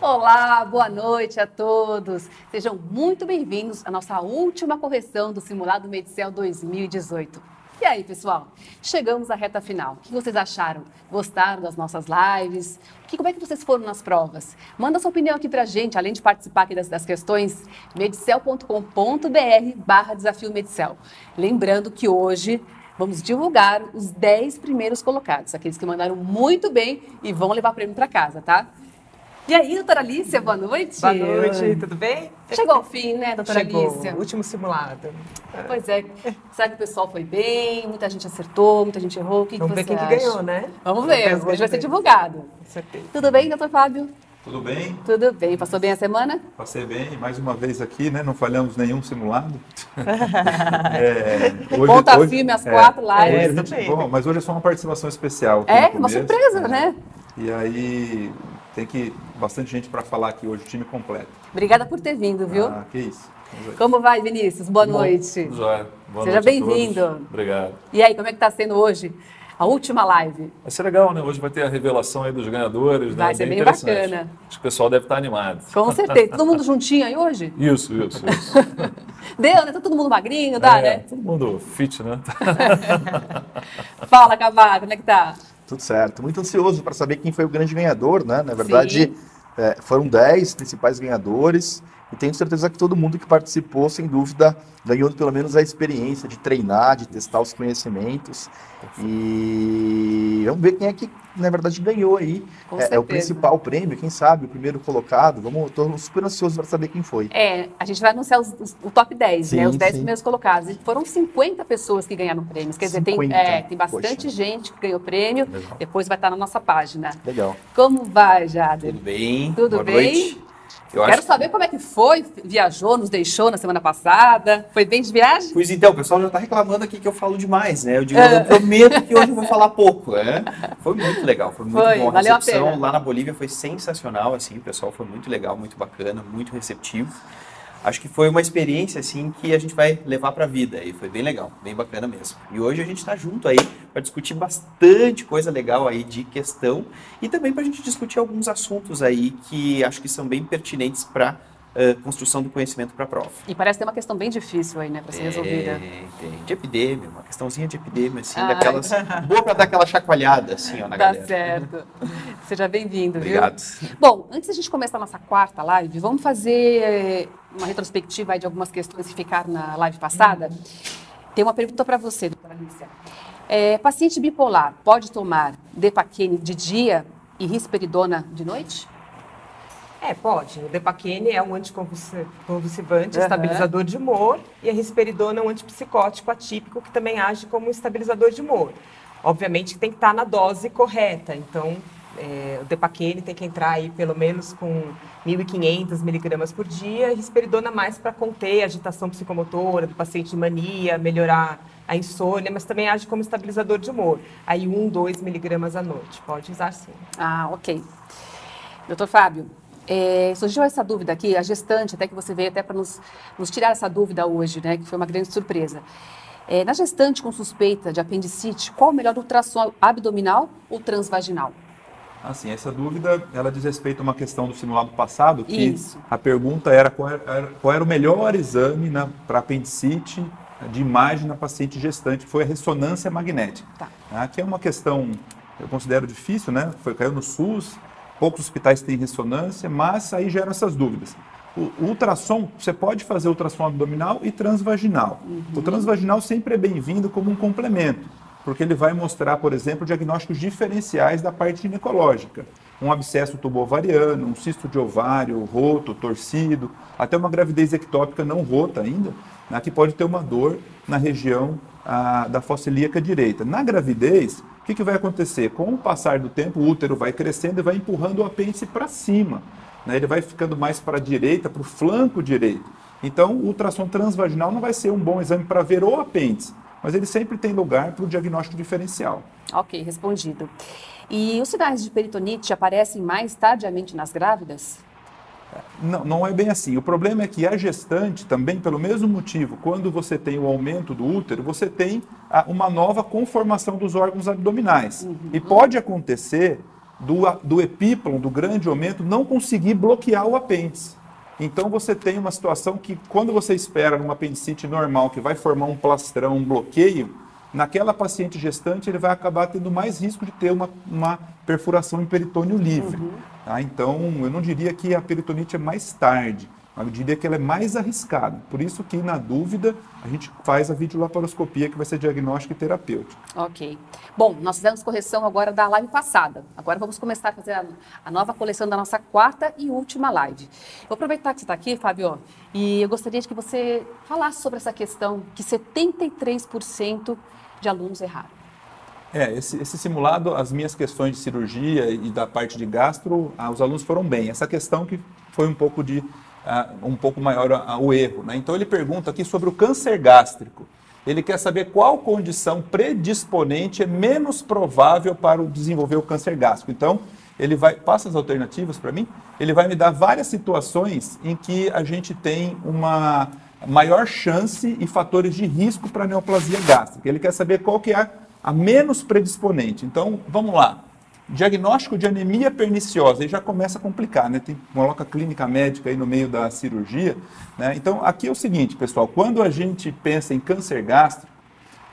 Olá, boa noite a todos. Sejam muito bem-vindos à nossa última correção do Simulado Medicel 2018. E aí, pessoal? Chegamos à reta final. O que vocês acharam? Gostaram das nossas lives? Como é que vocês foram nas provas? Manda sua opinião aqui pra gente, além de participar aqui das questões, medicel.com.br/desafio Medicel. Lembrando que hoje vamos divulgar os 10 primeiros colocados, aqueles que mandaram muito bem e vão levar prêmio para casa, tá? E aí, doutora Alícia, boa noite. Boa noite, tudo bem? Chegou ao fim, né, doutora Chegou, Alícia? último simulado. Pois é. Será que o pessoal foi bem? Muita gente acertou, muita gente errou? Vamos ver quem que ganhou, né? Vamos ver, hoje vai ser divulgado. Com certeza. Tudo bem, doutor Fábio? Tudo bem? Tudo bem. Passou bem a semana? Passei bem, mais uma vez aqui, né? Não falhamos nenhum simulado. Ponta firme, as 4 lives. Bom, mas hoje é só uma participação especial. Uma surpresa, né? E aí tem bastante gente para falar aqui hoje, o time completo. Obrigada por ter vindo, viu? Ah, que isso. Como vai, Vinícius? Boa noite. Jóia. Boa Seja noite bem-vindo. Obrigado. E aí, como é que está sendo hoje a última live? Vai ser legal, né? Hoje vai ter a revelação aí dos ganhadores, né? Vai ser bem interessante. bacana. Acho que o pessoal deve estar animado. Com certeza. Todo mundo juntinho aí hoje? Isso. Deu, né? Tá todo mundo magrinho, dá, né? Todo mundo fit, né? Fala, Cavaco, como é que tá? Tudo certo. Muito ansioso para saber quem foi o grande ganhador, né? Na verdade, foram 10 principais ganhadores e tenho certeza que todo mundo que participou, sem dúvida, ganhou pelo menos a experiência de treinar, de testar os conhecimentos. E vamos ver quem é que, na verdade, ganhou aí. É o principal prêmio, quem sabe, o primeiro colocado. Estou super ansioso para saber quem foi. A gente vai anunciar o top 10, sim, né? Os 10 sim. primeiros colocados. E foram 50 pessoas que ganharam prêmios. Quer dizer, tem bastante gente que ganhou prêmio. Legal. Depois vai estar na nossa página. Legal. Como vai, Jader? Tudo bem? Tudo Boa bem? Noite. Quero saber como é que foi. Viajou, nos deixou na semana passada. Foi bem de viagem? Pois então, o pessoal já está reclamando aqui que eu falo demais, né? Eu prometo que hoje eu vou falar pouco, né? Foi muito legal, foi muito bom. A recepção lá na Bolívia foi sensacional, assim, o pessoal foi muito legal, muito bacana, muito receptivo. Acho que foi uma experiência, assim, que a gente vai levar para a vida e foi bem legal, bem bacana mesmo. E hoje a gente está junto aí para discutir bastante coisa legal aí de questão e também para a gente discutir alguns assuntos aí que acho que são bem pertinentes para construção do conhecimento para a prova. E parece ter uma questão bem difícil aí, né, para ser resolvida. Tem, de epidemia, uma questãozinha de epidemia, assim, daquelas... Boa para dar aquela chacoalhada, assim, ó, na galera. Tá certo. Seja bem-vindo, viu? Obrigado. Bom, antes da gente começar a nossa quarta live, vamos fazer uma retrospectiva aí de algumas questões que ficaram na live passada. Tem uma pergunta para você, doutora Alícia. Paciente bipolar pode tomar Depaquene de dia e risperidona de noite? Pode. O Depaquene é um anticonvulsivante, estabilizador de humor, e a risperidona é um antipsicótico atípico que também age como estabilizador de humor. Obviamente que tem que estar na dose correta, então o Depaquene tem que entrar aí pelo menos com 1.500 miligramas por dia, a risperidona mais para conter a agitação psicomotora do paciente de mania, melhorar a insônia, mas também age como estabilizador de humor. Aí 2 miligramas à noite, pode usar sim. Ok. Doutor Fábio, surgiu essa dúvida aqui, a gestante, até que você veio até para nos tirar essa dúvida hoje, né, que foi uma grande surpresa. Na gestante com suspeita de apendicite, qual o melhor ultrassom abdominal ou transvaginal? Assim, essa dúvida, ela diz respeito a uma questão do simulado passado, que a pergunta era qual era o melhor exame para apendicite de imagem na paciente gestante, que foi a ressonância magnética. Que é uma questão, eu considero difícil, né? Caiu no SUS, poucos hospitais têm ressonância, mas aí geram essas dúvidas. O ultrassom, você pode fazer ultrassom abdominal e transvaginal. O transvaginal sempre é bem-vindo como um complemento, porque ele vai mostrar, por exemplo, diagnósticos diferenciais da parte ginecológica. Um abscesso tubo-ovariano, um cisto de ovário, roto, torcido, até uma gravidez ectópica não rota ainda, né, que pode ter uma dor na região da fossa ilíaca direita. Na gravidez, o que vai acontecer? Com o passar do tempo, o útero vai crescendo e vai empurrando o apêndice para cima. Né? Ele vai ficando mais para a direita, para o flanco direito. Então, o ultrassom transvaginal não vai ser um bom exame para ver o apêndice, mas ele sempre tem lugar para o diagnóstico diferencial. Ok, respondido. E os sinais de peritonite aparecem mais tardiamente nas grávidas? Não é bem assim. O problema é que a gestante, também pelo mesmo motivo, quando você tem o aumento do útero, você tem uma nova conformação dos órgãos abdominais. E pode acontecer do epíplon, do grande aumento, não conseguir bloquear o apêndice. Então você tem uma situação que, quando você espera numa apendicite normal, que vai formar um plastrão, um bloqueio, naquela paciente gestante ele vai acabar tendo mais risco de ter uma perfuração em peritônio livre. Tá? Então, eu não diria que a peritonite é mais tarde, mas eu diria que ela é mais arriscada. Por isso que, na dúvida, a gente faz a videolaparoscopia, que vai ser diagnóstico e terapêutico. Ok. Bom, nós fizemos correção agora da live passada. Agora vamos começar a fazer a nova coleção da nossa quarta e última live. Vou aproveitar que você está aqui, Fábio, e eu gostaria de que você falasse sobre essa questão que 73% de alunos erraram. Esse simulado, as minhas questões de cirurgia e da parte de gastro, os alunos foram bem. Essa questão que foi um pouco maior o erro, né? Então ele pergunta aqui sobre o câncer gástrico. Ele quer saber qual condição predisponente é menos provável para desenvolver o câncer gástrico. Então, passa as alternativas para mim, ele vai me dar várias situações em que a gente tem uma maior chance e fatores de risco para neoplasia gástrica. Ele quer saber qual que é a menos predisponente. Então, vamos lá. Diagnóstico de anemia perniciosa, aí já começa a complicar, né? Coloca clínica médica aí no meio da cirurgia, né? Então, aqui é o seguinte, pessoal, quando a gente pensa em câncer gástrico,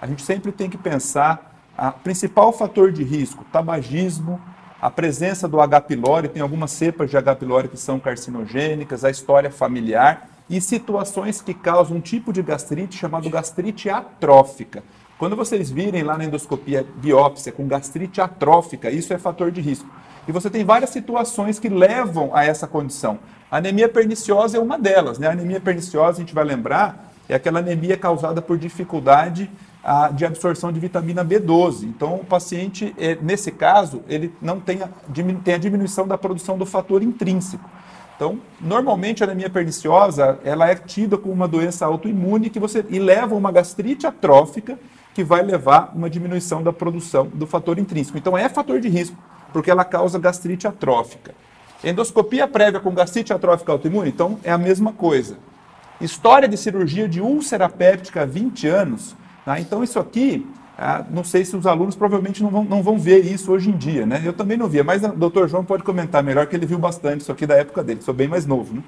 a gente sempre tem que pensar o principal fator de risco, tabagismo, a presença do H. pylori, tem algumas cepas de H. pylori que são carcinogênicas, a história familiar e situações que causam um tipo de gastrite chamado gastrite atrófica. Quando vocês virem lá na endoscopia biópsia com gastrite atrófica, isso é fator de risco. E você tem várias situações que levam a essa condição. A anemia perniciosa é uma delas, né? A anemia perniciosa, a gente vai lembrar, é aquela anemia causada por dificuldade de absorção de vitamina B12. Então, o paciente, nesse caso, ele não tem a diminuição da produção do fator intrínseco. Então, normalmente a anemia perniciosa, ela é tida como uma doença autoimune e leva a uma gastrite atrófica que vai levar uma diminuição da produção do fator intrínseco. Então, é fator de risco, porque ela causa gastrite atrófica. Endoscopia prévia com gastrite atrófica autoimune, então, é a mesma coisa. História de cirurgia de úlcera péptica há 20 anos. Tá? Então, isso aqui, não sei se os alunos provavelmente não vão ver isso hoje em dia, né? Eu também não via, mas o Dr. João pode comentar melhor, que ele viu bastante isso aqui da época dele, sou bem mais novo, né?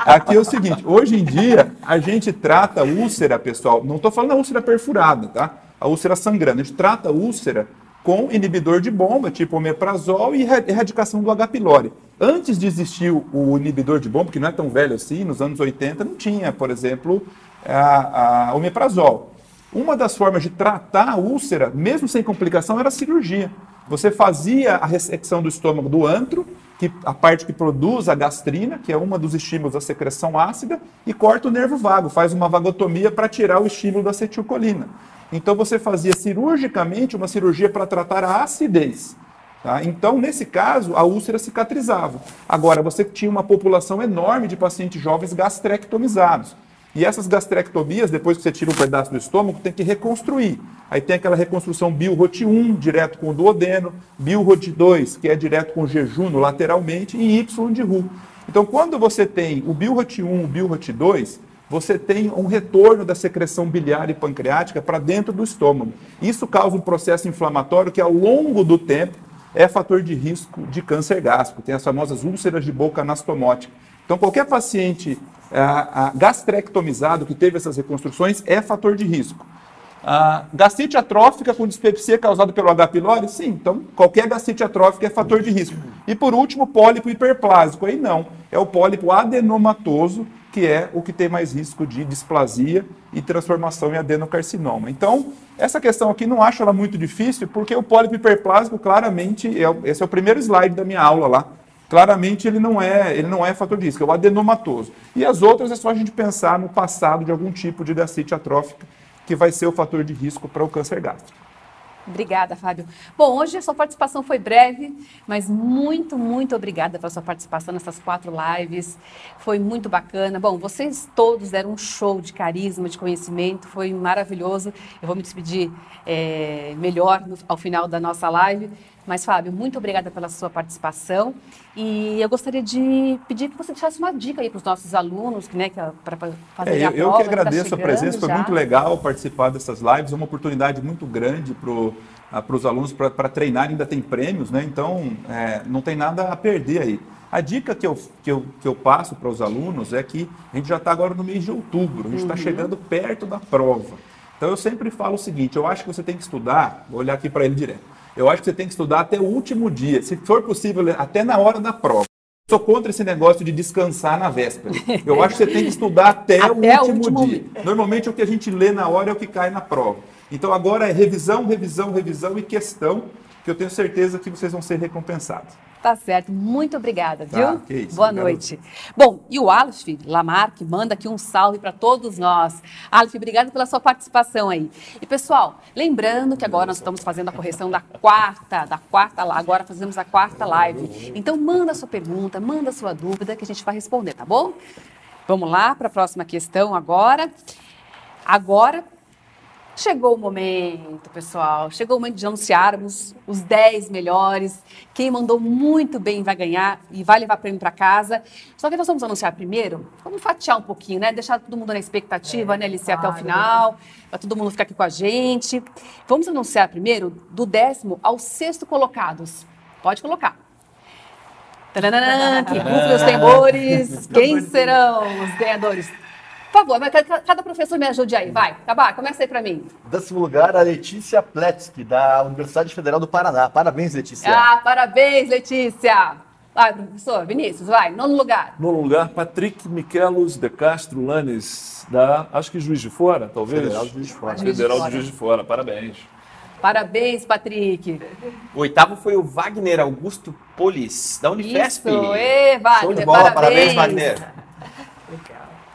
Aqui é o seguinte, hoje em dia a gente trata a úlcera, pessoal, não estou falando da úlcera perfurada, tá? A úlcera sangrando, a gente trata a úlcera com inibidor de bomba, tipo omeprazol e erradicação do H. pylori. Antes de existir o inibidor de bomba, que não é tão velho assim, nos anos 80 não tinha, por exemplo, a omeprazol. Uma das formas de tratar a úlcera, mesmo sem complicação, era a cirurgia. Você fazia a ressecção do estômago do antro, a parte que produz a gastrina, que é uma dos estímulos da secreção ácida, e corta o nervo vago, faz uma vagotomia para tirar o estímulo da acetilcolina. Então você fazia cirurgicamente uma cirurgia para tratar a acidez. Tá? Então, nesse caso, a úlcera cicatrizava. Agora, você tinha uma população enorme de pacientes jovens gastrectomizados. E essas gastrectomias, depois que você tira um pedaço do estômago, tem que reconstruir. Aí tem aquela reconstrução Bill-Rot1, direto com o duodeno, Bill-Rot2, que é direto com o jejuno lateralmente, e Y de Ru. Então, quando você tem o Bill-Rot1, o Bill-Rot2, você tem um retorno da secreção biliar e pancreática para dentro do estômago. Isso causa um processo inflamatório que, ao longo do tempo, é fator de risco de câncer gástrico. Tem as famosas úlceras de boca anastomótica. Então, qualquer paciente gastrectomizado que teve essas reconstruções é fator de risco. Gastrite atrófica com dispepsia causada pelo H. pylori? Sim, então qualquer gastrite atrófica é fator de risco. E por último, pólipo hiperplásico. Aí não, é o pólipo adenomatoso, que é o que tem mais risco de displasia e transformação em adenocarcinoma. Então, essa questão aqui não acho ela muito difícil, porque o pólipo hiperplásico, claramente, esse é o primeiro slide da minha aula lá, claramente ele não é fator de risco, é o adenomatoso. E as outras é só a gente pensar no passado de algum tipo de gastrite atrófica, que vai ser o fator de risco para o câncer gástrico. Obrigada, Fábio. Bom, hoje a sua participação foi breve, mas muito, muito obrigada pela sua participação nessas 4 lives. Foi muito bacana. Bom, vocês todos deram um show de carisma, de conhecimento, foi maravilhoso. Eu vou me despedir melhor ao final da nossa live. Mas, Fábio, muito obrigada pela sua participação e eu gostaria de pedir que você deixasse uma dica aí para os nossos alunos, né, para fazer a prova. Eu que agradeço a presença, foi muito legal participar dessas lives, é uma oportunidade muito grande para os alunos para treinar, ainda tem prêmios, né? Então não tem nada a perder aí. A dica que eu passo para os alunos é que a gente já está agora no mês de outubro, a gente está chegando perto da prova. Então eu sempre falo o seguinte, eu acho que você tem que estudar, vou olhar aqui para ele direto, eu acho que você tem que estudar até o último dia, se for possível, até na hora da prova. Eu sou contra esse negócio de descansar na véspera. Eu acho que você tem que estudar até o último dia. Normalmente o que a gente lê na hora é o que cai na prova. Então agora é revisão, revisão, revisão e questão, que eu tenho certeza que vocês vão ser recompensados. Tá certo, muito obrigada, viu? Que isso, boa noite. Bom, e o Aleph Lamarck manda aqui um salve para todos nós. Aleph, obrigado pela sua participação aí. E pessoal, lembrando que agora nós estamos fazendo a correção da quarta, agora fazemos a quarta live. Então manda a sua pergunta, manda a sua dúvida que a gente vai responder, tá bom? Vamos lá para a próxima questão agora. Chegou o momento, pessoal, chegou o momento de anunciarmos os 10 melhores. Quem mandou muito bem vai ganhar e vai levar prêmio para casa. Só que nós vamos anunciar primeiro, vamos fatiar um pouquinho, né? Deixar todo mundo na expectativa, né, Alice, até o final, para todo mundo ficar aqui com a gente. Vamos anunciar primeiro do 10º ao 6º colocados. Pode colocar. Taranã, que rufem os tambores. Quem serão os ganhadores? Por favor, cada professor me ajude aí, vai. Cabá, começa aí para mim. 10º lugar, a Letícia Pletzky, da Universidade Federal do Paraná. Parabéns, Letícia. Parabéns, Letícia. Vai, professor Vinícius, vai. 9º lugar. 9º lugar, Patrick Miquelos de Castro Lanes, acho que Juiz de Fora, talvez? Federal de Juiz de Fora. Federal de Juiz de Fora, parabéns. Parabéns, Patrick. O 8º foi o Wagner Augusto Polis, da Unifesp. Isso, Wagner, show de bola, parabéns, Wagner.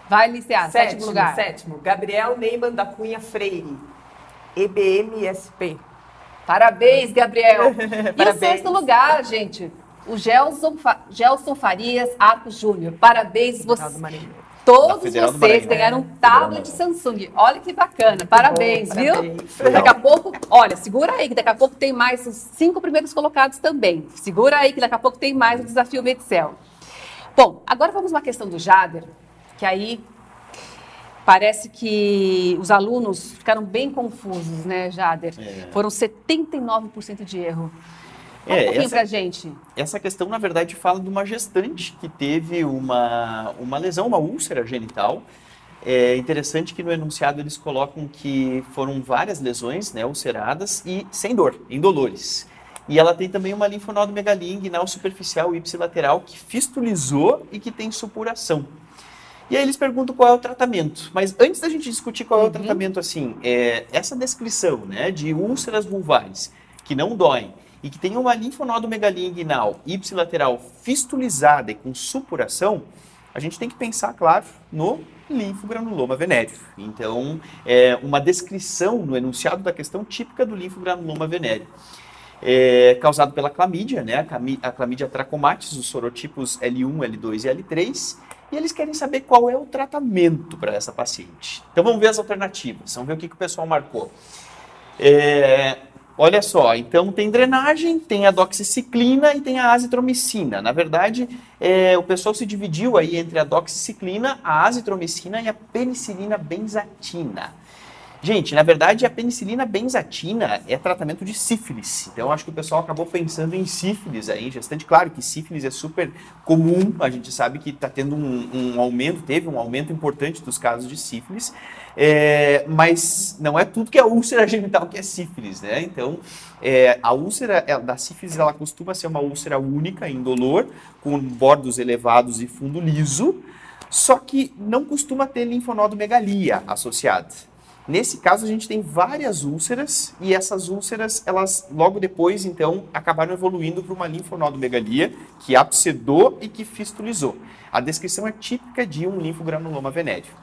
Vai iniciar, 7º lugar. 7º, Gabriel Neyman da Cunha Freire, EBMSP. Parabéns, Gabriel. Parabéns. E o 6º lugar, gente, o Gelson Farias Arcos Júnior. Parabéns, todos vocês ganharam um tablet Samsung. Olha que bacana, parabéns, viu? Parabéns. Daqui a pouco, olha, segura aí que daqui a pouco tem mais os 5 primeiros colocados também. Segura aí que daqui a pouco tem mais o Desafio Medicel. Bom, agora vamos uma questão do Jader, que aí parece que os alunos ficaram bem confusos, né, Jader? Foram 79% de erro. Fala um pouquinho pra gente. Essa questão, na verdade, fala de uma gestante que teve uma lesão, uma úlcera genital. É interessante que no enunciado eles colocam que foram várias lesões, né, ulceradas e sem dor, indolores. E ela tem também uma linfonodomegalia inguinal superficial ipsilateral que fistulizou e que tem supuração. E aí eles perguntam qual é o tratamento. Mas antes da gente discutir qual é o tratamento, assim, essa descrição, né, de úlceras vulvares que não doem e que tem uma linfonodomegalia inguinal ipsilateral fistulizada e com supuração, a gente tem que pensar, claro, no linfogranuloma venéreo. Então, uma descrição no enunciado da questão típica do linfogranuloma venéreo. Causado pela clamídia, né, a clamídia trachomatis, os sorotipos L1, L2 e L3, e eles querem saber qual é o tratamento para essa paciente. Então vamos ver as alternativas, vamos ver o que o pessoal marcou. Olha só, então tem drenagem, tem a doxiciclina e tem a azitromicina. Na verdade, o pessoal se dividiu aí entre a doxiciclina, a azitromicina e a penicilina benzatina. Gente, na verdade, a penicilina benzatina é tratamento de sífilis. Então, acho que o pessoal acabou pensando em sífilis aí, em gestante. Claro que sífilis é super comum, a gente sabe que está tendo teve um aumento importante dos casos de sífilis, mas não é tudo que é úlcera genital que é sífilis, né? Então, a úlcera da sífilis, ela costuma ser uma úlcera única, indolor, com bordos elevados e fundo liso, só que não costuma ter linfonodomegalia associada. Nesse caso, a gente tem várias úlceras e essas úlceras, elas logo depois, então, acabaram evoluindo para uma linfonodomegalia que abscedou e que fistulizou. A descrição é típica de um linfogranuloma venéreo.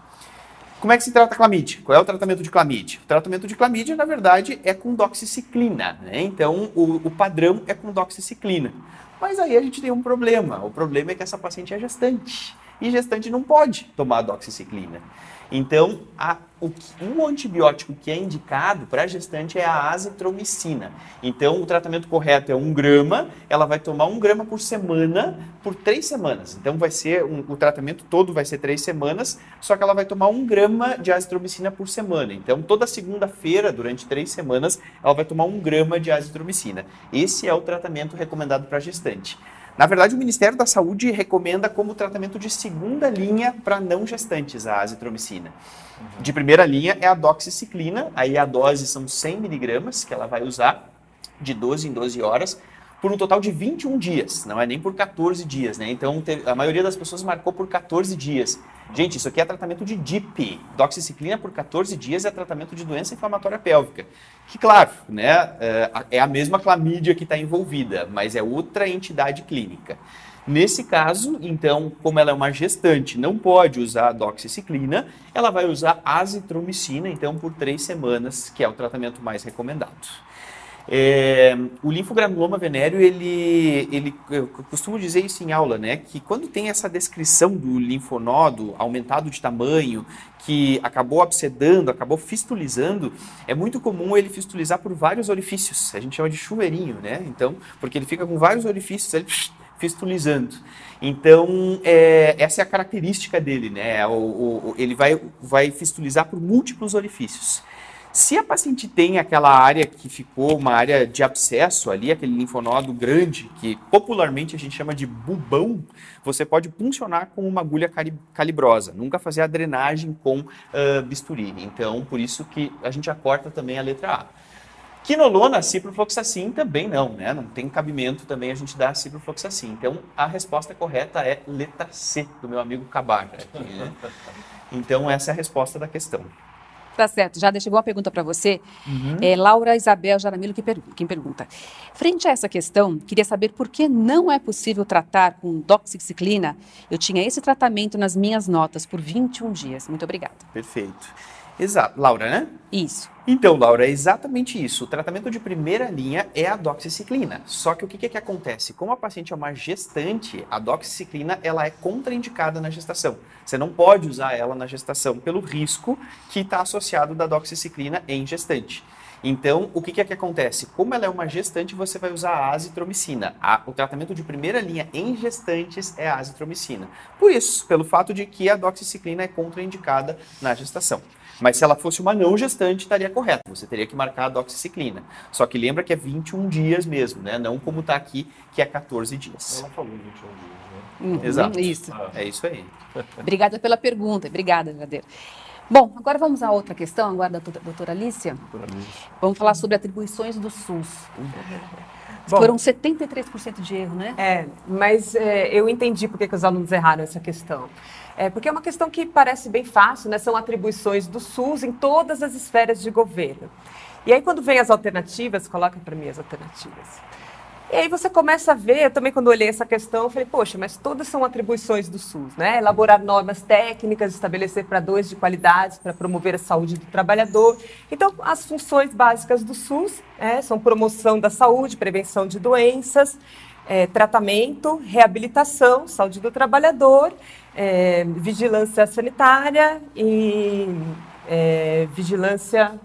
Como é que se trata a clamídia? Qual é o tratamento de clamídia? O tratamento de clamídia, na verdade, é com doxiciclina, né? Então, o padrão é com doxiciclina. Mas aí a gente tem um problema. O problema é que essa paciente é gestante. E gestante não pode tomar doxiciclina. Então, o antibiótico que é indicado para a gestante é a azitromicina. Então, o tratamento correto é 1 grama, ela vai tomar 1 grama por semana por 3 semanas. Então, vai ser o tratamento todo vai ser 3 semanas, só que ela vai tomar 1 grama de azitromicina por semana. Então, toda segunda-feira, durante 3 semanas, ela vai tomar 1 grama de azitromicina. Esse é o tratamento recomendado para a gestante. Na verdade, o Ministério da Saúde recomenda como tratamento de segunda linha para não gestantes a azitromicina. De primeira linha é a doxiciclina, aí a dose são 100 miligramas que ela vai usar de 12 em 12 horas por um total de 21 dias, não é nem por 14 dias, né? Então, a maioria das pessoas marcou por 14 dias. Gente, isso aqui é tratamento de DIP. Doxiciclina por 14 dias é tratamento de doença inflamatória pélvica. Que, claro, né, é a mesma clamídia que está envolvida, mas é outra entidade clínica. Nesse caso, então, como ela é uma gestante, não pode usar a doxiciclina, ela vai usar azitromicina, então, por 3 semanas, que é o tratamento mais recomendado. O linfogranuloma venéreo, eu costumo dizer isso em aula, né? Que quando tem essa descrição do linfonodo aumentado de tamanho, que acabou abscedando, acabou fistulizando, é muito comum ele fistulizar por vários orifícios. A gente chama de chuveirinho, né? Então, porque ele fica com vários orifícios, ele fistulizando. Então, essa é a característica dele, né? Ele vai fistulizar por múltiplos orifícios. Se a paciente tem aquela área que ficou uma área de abscesso ali, aquele linfonodo grande, que popularmente a gente chama de bubão, você pode puncionar com uma agulha calibrosa, nunca fazer a drenagem com bisturi. Então, por isso que a gente acorta também a letra A. Quinolona, ciprofloxacin também não, né? Não tem cabimento também a gente dar ciprofloxacin. Então, a resposta correta é letra C, do meu amigo Cabaca. Né? Então, essa é a resposta da questão. Tá certo, já chegou uma pergunta para você. Laura Isabel Jaramillo quem pergunta. Frente a essa questão, queria saber por que não é possível tratar com doxiciclina. Eu tinha esse tratamento nas minhas notas por 21 dias. Muito obrigada. Perfeito. Exato. Laura, né? Isso. Então, Laura, é exatamente isso. O tratamento de primeira linha é a doxiciclina. Só que o que acontece? Como a paciente é uma gestante, a doxiciclina ela é contraindicada na gestação. Você não pode usar ela na gestação pelo risco que está associado da doxiciclina em gestante. Então, o que acontece? Como ela é uma gestante, você vai usar a azitromicina. O tratamento de primeira linha em gestantes é a azitromicina. Por isso, pelo fato de que a doxiciclina é contraindicada na gestação. Mas se ela fosse uma não gestante, estaria correto. Você teria que marcar a doxiciclina. Só que lembra que é 21 dias mesmo, né? Não como está aqui, que é 14 dias. Ela falou 21 dias, né? Exato. Isso. É isso aí. Obrigada pela pergunta. Obrigada, Jadeiro. Bom, agora vamos a outra questão, agora da doutora Alicia. Vamos falar sobre atribuições do SUS. Bom, foram 73% de erro, né? Mas eu entendi por que os alunos erraram essa questão. Porque é uma questão que parece bem fácil, né? São atribuições do SUS em todas as esferas de governo. E aí, quando vem as alternativas, coloca para mim as alternativas. E aí você começa a ver, eu também quando olhei essa questão, eu falei, poxa, mas todas são atribuições do SUS, né? Elaborar normas técnicas, estabelecer padrões de qualidade para promover a saúde do trabalhador. Então, as funções básicas do SUS são promoção da saúde, prevenção de doenças, tratamento, reabilitação, saúde do trabalhador, vigilância sanitária e vigilância,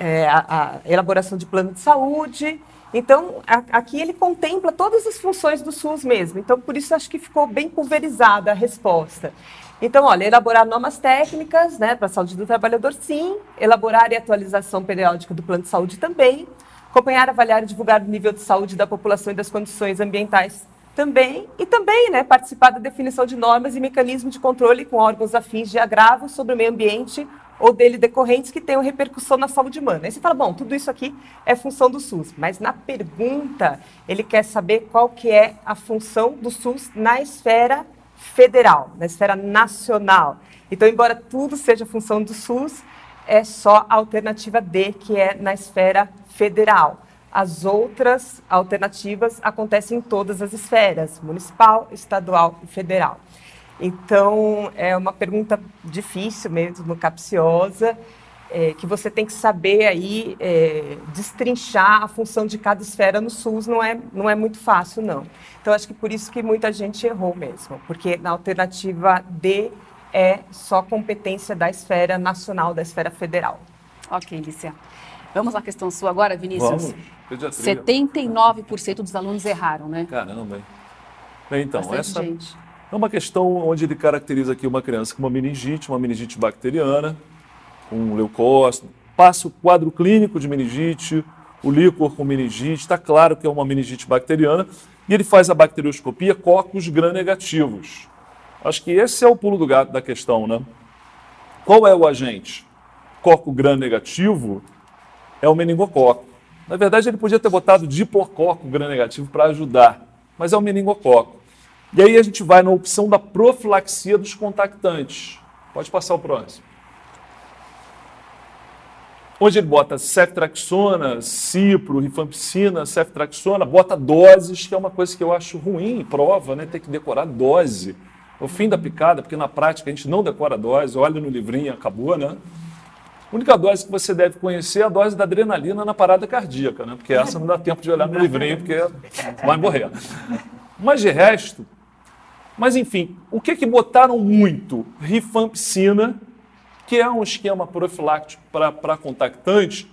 a elaboração de plano de saúde. Então, aqui ele contempla todas as funções do SUS mesmo. Então, por isso, acho que ficou bem pulverizada a resposta. Então, olha, elaborar normas técnicas, né, para a saúde do trabalhador, sim. Elaborar e atualização periódica do plano de saúde também. Acompanhar, avaliar e divulgar o nível de saúde da população e das condições ambientais também. E também, né, participar da definição de normas e mecanismos de controle com órgãos afins de agravo sobre o meio ambiente ou dele decorrentes que tenham repercussão na saúde humana. Aí você fala, bom, tudo isso aqui é função do SUS, mas na pergunta ele quer saber qual que é a função do SUS na esfera federal, na esfera nacional. Então, embora tudo seja função do SUS, é só a alternativa D, que é na esfera federal. As outras alternativas acontecem em todas as esferas, municipal, estadual e federal. Então, é uma pergunta difícil mesmo, capciosa, que você tem que saber aí destrinchar a função de cada esfera no SUS, não é muito fácil, não. Então, acho que por isso que muita gente errou mesmo, porque na alternativa D é só competência da esfera nacional, da esfera federal. Ok, Lícia. Vamos à questão sua agora, Vinícius? Vamos. Pediatria. 79% dos alunos erraram, né? Caramba. Bem, então, Bastante essa gente. é uma questão onde ele caracteriza aqui uma criança com uma meningite bacteriana, com leucócito, passa o quadro clínico de meningite, o líquor com meningite, está claro que é uma meningite bacteriana, e ele faz a bacterioscopia cocos gram-negativos. Acho que esse é o pulo do gato da questão, né? Qual é o agente? Coco gram-negativo é o meningococo. Na verdade, ele podia ter botado diplococco gram-negativo para ajudar, mas é o meningococo. E aí a gente vai na opção da profilaxia dos contactantes. Pode passar o próximo. Onde ele bota ceftriaxona, cipro, rifampicina, ceftriaxona, bota doses, que é uma coisa que eu acho ruim em prova, né? Ter que decorar dose. O fim da picada, porque na prática a gente não decora dose, olha no livrinho e acabou, né? A única dose que você deve conhecer é a dose da adrenalina na parada cardíaca, né? Porque essa não dá tempo de olhar no livrinho, porque vai morrer. Mas de resto, mas enfim, o que botaram muito? Rifampicina, que é um esquema profilático para contactantes,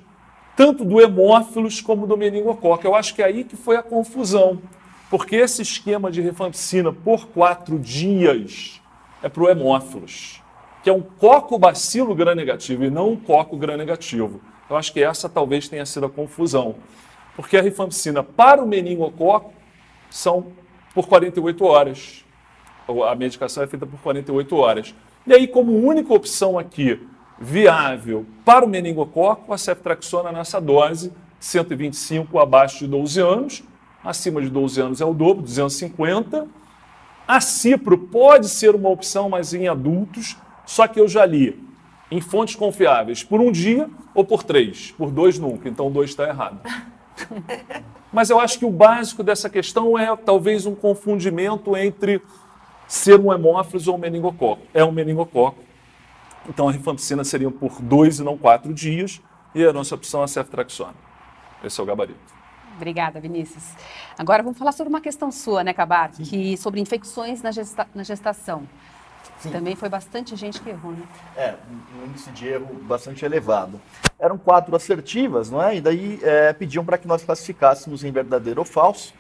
tanto do hemófilos como do meningococo. Eu acho que é aí que foi a confusão, porque esse esquema de rifampicina por 4 dias é para o hemófilos, que é um cocobacilo gram-negativo e não um coco gram-negativo. Eu acho que essa talvez tenha sido a confusão, porque a rifampicina para o meningococo são por 48 horas. A medicação é feita por 48 horas. E aí, como única opção aqui viável para o meningococo, a ceftriaxona nessa dose, 125 abaixo de 12 anos, acima de 12 anos é o dobro, 250. A cipro pode ser uma opção, mas em adultos, só que eu já li em fontes confiáveis por 1 dia ou por 3, por 2 nunca, então 2 está errado. Mas eu acho que o básico dessa questão é talvez um confundimento entre ser um hemófilos ou um meningococo. É um meningococo, então a rifampicina seria por 2 e não 4 dias, e a nossa opção é a ceftriaxona. Esse é o gabarito. Obrigada, Vinícius. Agora vamos falar sobre uma questão sua, né, Cabar? Que sobre infecções na gestação. Sim. Também foi bastante gente que errou, né? Um índice de erro bastante elevado. Eram 4 assertivas, não é? E daí pediam para que nós classificássemos em verdadeiro ou falso.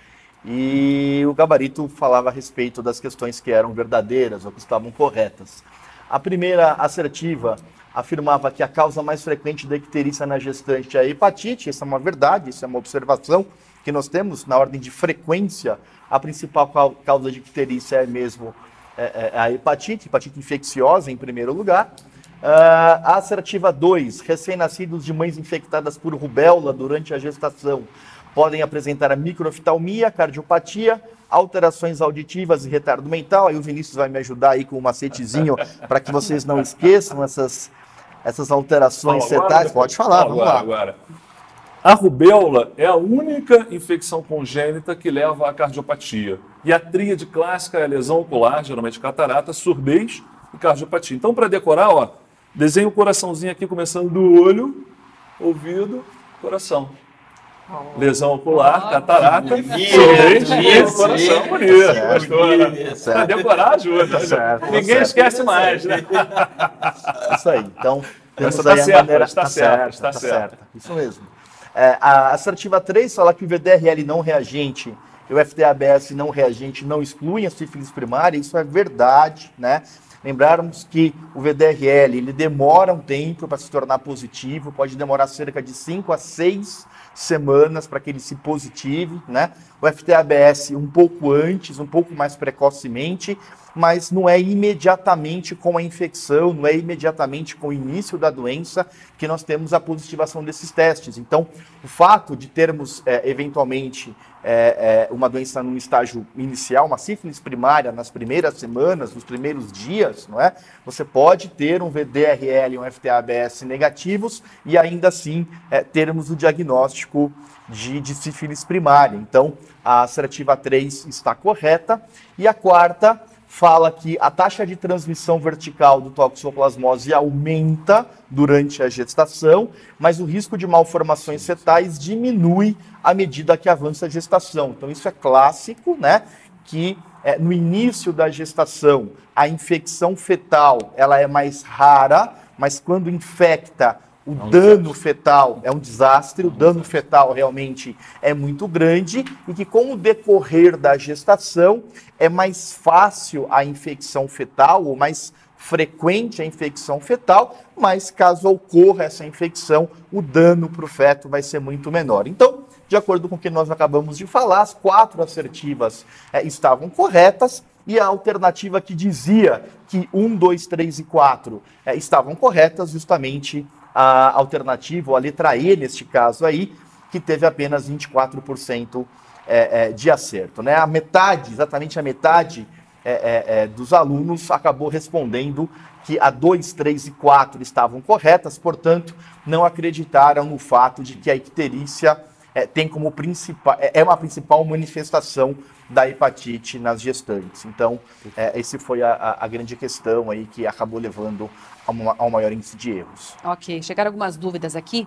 E o gabarito falava a respeito das questões que eram verdadeiras ou que estavam corretas. A primeira assertiva afirmava que a causa mais frequente da icterícia na gestante é a hepatite. Isso é uma verdade, isso é uma observação que nós temos na ordem de frequência. A principal causa de icterícia é mesmo a hepatite infecciosa em primeiro lugar. A assertiva 2, recém-nascidos de mães infectadas por rubéola durante a gestação podem apresentar a microoftalmia, cardiopatia, alterações auditivas e retardo mental. Aí o Vinícius vai me ajudar aí com um macetezinho para que vocês não esqueçam essas alterações fetais. Pode falar, vamos lá. Agora. A rubéola é a única infecção congênita que leva à cardiopatia. E a tríade clássica é a lesão ocular, geralmente catarata, surdez e cardiopatia. Então, para decorar, desenha o coraçãozinho aqui, começando do olho, ouvido, coração. Lesão ocular, catarata, surdez e coração. Bonito. Para decorar ajuda. Ninguém esquece mais, né? Isso aí. Então, está certa. Isso mesmo. A assertiva 3 fala que o VDRL não reagente e o FTABS não reagente não excluem a sífilis primária. Isso é verdade, né? Lembrarmos que o VDRL ele demora um tempo para se tornar positivo, pode demorar cerca de 5 a 6 semanas para que ele se positive, né? O FTABS um pouco antes, um pouco mais precocemente, mas não é imediatamente com a infecção, não é imediatamente com o início da doença que nós temos a positivação desses testes. Então, o fato de termos, eventualmente, uma doença num estágio inicial, uma sífilis primária nas primeiras semanas, nos primeiros dias, não é? Você pode ter um VDRL e um FTABS negativos e ainda assim termos o diagnóstico de sífilis primária. Então, a assertiva 3 está correta. E a quarta fala que a taxa de transmissão vertical do toxoplasmose aumenta durante a gestação, mas o risco de malformações fetais diminui à medida que avança a gestação. Então, isso é clássico, né? que no início da gestação a infecção fetal ela é mais rara, mas quando infecta o dano fetal é um desastre, o dano fetal realmente é muito grande e que com o decorrer da gestação é mais fácil a infecção fetal ou mais frequente a infecção fetal, mas caso ocorra essa infecção, o dano para o feto vai ser muito menor. Então, de acordo com o que nós acabamos de falar, as 4 assertivas estavam corretas e a alternativa que dizia que 1, 2, 3 e 4 estavam corretas, justamente a alternativa, ou a letra E neste caso aí, que teve apenas 24% de acerto. Né? A metade, exatamente a metade dos alunos acabou respondendo que a 2, 3 e 4 estavam corretas, portanto, não acreditaram no fato de que a icterícia tem como principal, uma principal manifestação da hepatite nas gestantes. Então, esse foi a grande questão aí que acabou levando a um maior índice de erros. Ok, chegaram algumas dúvidas aqui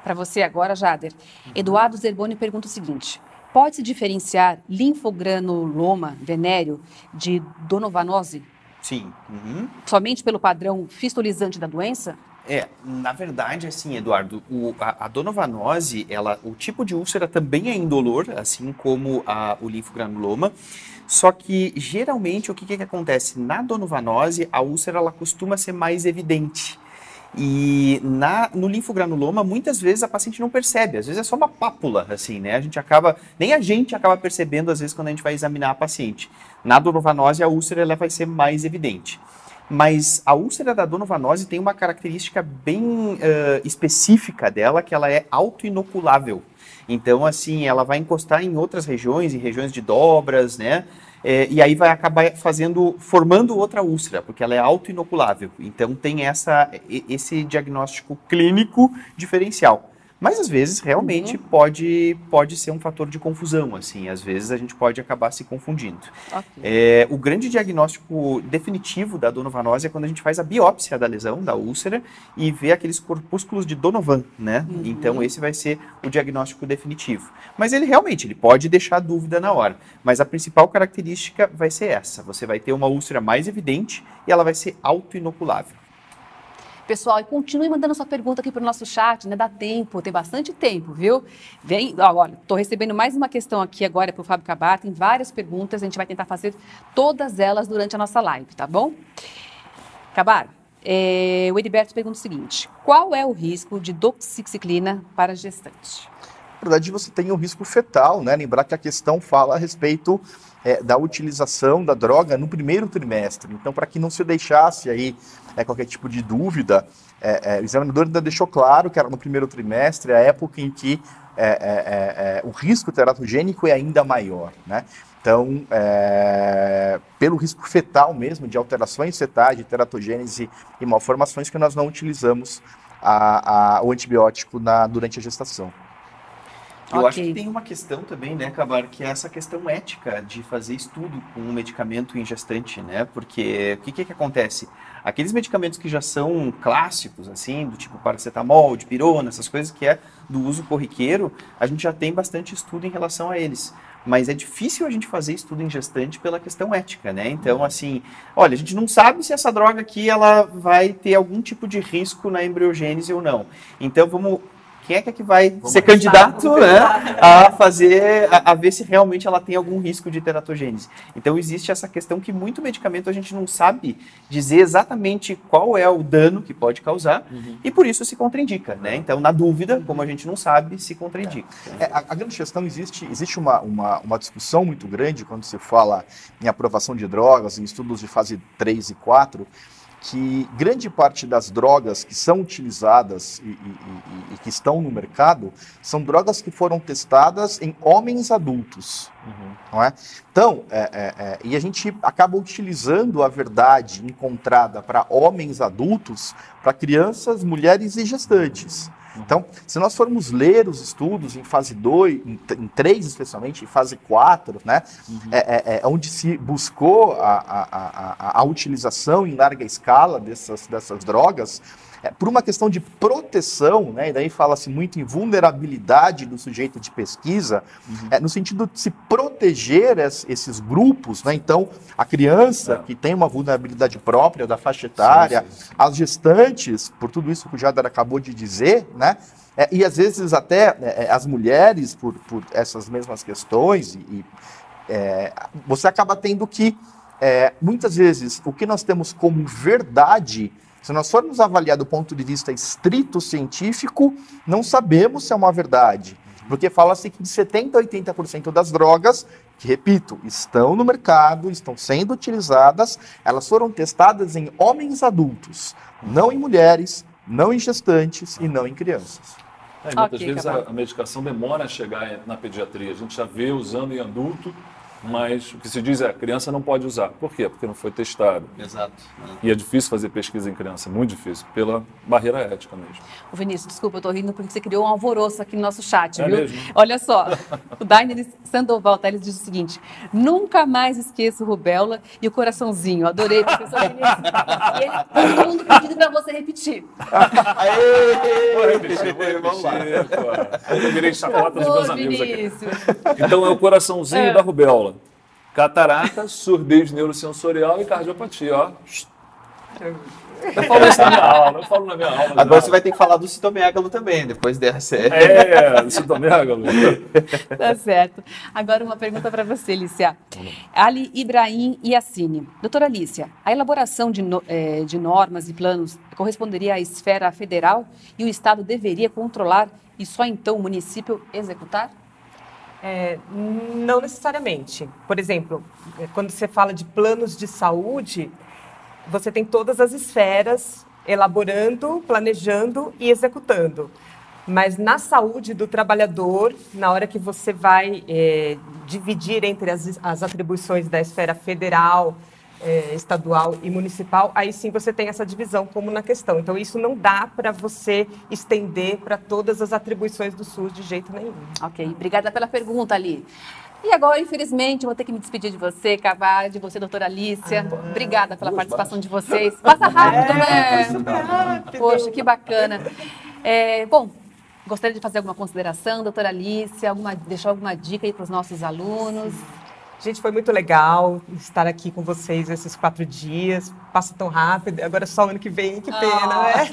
para você agora, Jader. Eduardo Zerboni pergunta o seguinte: pode-se diferenciar linfogranuloma venéreo de donovanose? Sim. Uhum. Somente pelo padrão fistulizante da doença? Na verdade, assim, Eduardo, a donovanose, o tipo de úlcera também é indolor, assim como o linfogranuloma, só que geralmente o que acontece? Na donovanose, a úlcera ela costuma ser mais evidente. E no linfogranuloma, muitas vezes a paciente não percebe, às vezes é só uma pápula, assim, né? Nem a gente acaba percebendo, às vezes, quando a gente vai examinar a paciente. Na donovanose, a úlcera ela vai ser mais evidente. Mas a úlcera da donovanose tem uma característica bem específica dela, que ela é autoinoculável. Então, assim, ela vai encostar em outras regiões, em regiões de dobras, né? E aí vai acabar formando outra úlcera, porque ela é autoinoculável. Então, tem esse diagnóstico clínico diferencial. Mas, às vezes, realmente pode ser um fator de confusão, assim. Às vezes, a gente pode acabar se confundindo. Okay. O grande diagnóstico definitivo da donovanose é quando a gente faz a biópsia da lesão, da úlcera, e vê aqueles corpúsculos de Donovan, né? Então, esse vai ser o diagnóstico definitivo. Mas ele pode deixar dúvida na hora. Mas a principal característica vai ser essa. Você vai ter uma úlcera mais evidente e ela vai ser autoinoculável. Pessoal, e continue mandando sua pergunta aqui para o nosso chat, né? Dá tempo, tem bastante tempo, viu? Olha, estou recebendo mais uma questão aqui agora para o Fábio Cabar, tem várias perguntas, a gente vai tentar fazer todas elas durante a nossa live, tá bom? Cabar, o Edberto pergunta o seguinte: qual é o risco de doxiciclina para gestante? Na verdade, você tem um risco fetal, né? Lembrar que a questão fala a respeito da utilização da droga no primeiro trimestre. Então, para que não se deixasse aí qualquer tipo de dúvida, o examinador ainda deixou claro que era no primeiro trimestre, a época em que o risco teratogênico é ainda maior, né? Então, pelo risco fetal mesmo, de alterações fetais, de teratogênese e malformações, que nós não utilizamos o antibiótico durante a gestação. Eu acho que tem uma questão também, né, Cabar, que é essa questão ética de fazer estudo com um medicamento em gestante, né? Porque o que acontece? Aqueles medicamentos que já são clássicos, assim, do tipo paracetamol, dipirona, essas coisas que é do uso corriqueiro, a gente já tem bastante estudo em relação a eles. Mas é difícil a gente fazer estudo em gestante pela questão ética, né? Então, assim, olha, a gente não sabe se essa droga aqui ela vai ter algum tipo de risco na embriogênese ou não. Então, quem é que vai ser candidato, né, a ver se realmente ela tem algum risco de teratogênese? Então, existe essa questão que muito medicamento a gente não sabe dizer exatamente qual é o dano que pode causar e por isso se contraindica, né? Então, na dúvida, como a gente não sabe, se contraindica. A grande questão, existe uma discussão muito grande quando se fala em aprovação de drogas, em estudos de fase 3 e 4, que grande parte das drogas que são utilizadas e que estão no mercado são drogas que foram testadas em homens adultos. Não é? Então, e a gente acaba utilizando a verdade encontrada para homens adultos, para crianças, mulheres e gestantes. Então, se nós formos ler os estudos em fase 2, em 3 especialmente, em fase 4, né, onde se buscou a utilização em larga escala dessas drogas, por uma questão de proteção, né, e daí fala-se muito em vulnerabilidade do sujeito de pesquisa, no sentido de se proteger esses grupos, né, então a criança que tem uma vulnerabilidade própria da faixa etária, as gestantes, por tudo isso que o Jadar acabou de dizer, né, e às vezes até as mulheres por essas mesmas questões, você acaba tendo que, muitas vezes, o que nós temos como verdade, se nós formos avaliar do ponto de vista estrito científico, não sabemos se é uma verdade. Porque fala-se que de 70% a 80% das drogas, que, repito, estão no mercado, estão sendo utilizadas, elas foram testadas em homens adultos, não em mulheres, não em gestantes e não em crianças. Muitas vezes a medicação demora a chegar na pediatria. A gente já vê usando em adulto, mas o que se diz é a criança não pode usar. Por quê? Porque não foi testado. Exato. E é difícil fazer pesquisa em criança, muito difícil, pela barreira ética mesmo. Ô Vinícius, desculpa, eu tô rindo porque você criou um alvoroço aqui no nosso chat, viu? Mesmo? Olha só, o Dainer Sandoval, ele diz o seguinte: nunca mais esqueço rubéola e o coraçãozinho. Adorei, professor Vinícius. E todo mundo pedindo para você repetir. Vou repetir, vamos lá. Eu virei chacota dos meus amigos aqui. Então é o coraçãozinho da rubéola. Catarata, surdez neurosensorial e cardiopatia, ó. Eu falo isso na minha aula, eu falo na minha aula. Agora você vai ter que falar do citomegalo também, depois dessa. Do citomegalo. Tá certo. Agora uma pergunta para você, Alicia. Ali Ibrahim Yassine. Doutora Alicia, a elaboração de normas e planos corresponderia à esfera federal e o Estado deveria controlar e só então o município executar? Não necessariamente. Por exemplo, quando você fala de planos de saúde, você tem todas as esferas elaborando, planejando e executando. Mas na saúde do trabalhador, na hora que você vai dividir entre as atribuições da esfera federal, estadual e municipal, aí sim você tem essa divisão como na questão. Então isso não dá para você estender para todas as atribuições do SUS de jeito nenhum. Ok, obrigada pela pergunta, Ali. E agora, infelizmente, vou ter que me despedir de você, Cavard, de você, doutora Alicia. Obrigada pela participação de vocês. Passa rápido, né? Poxa, que bacana. Bom, gostaria de fazer alguma consideração, doutora Alicia, deixar alguma dica aí para os nossos alunos? Gente, foi muito legal estar aqui com vocês esses 4 dias. Passa tão rápido, agora é só o ano que vem, que pena, né?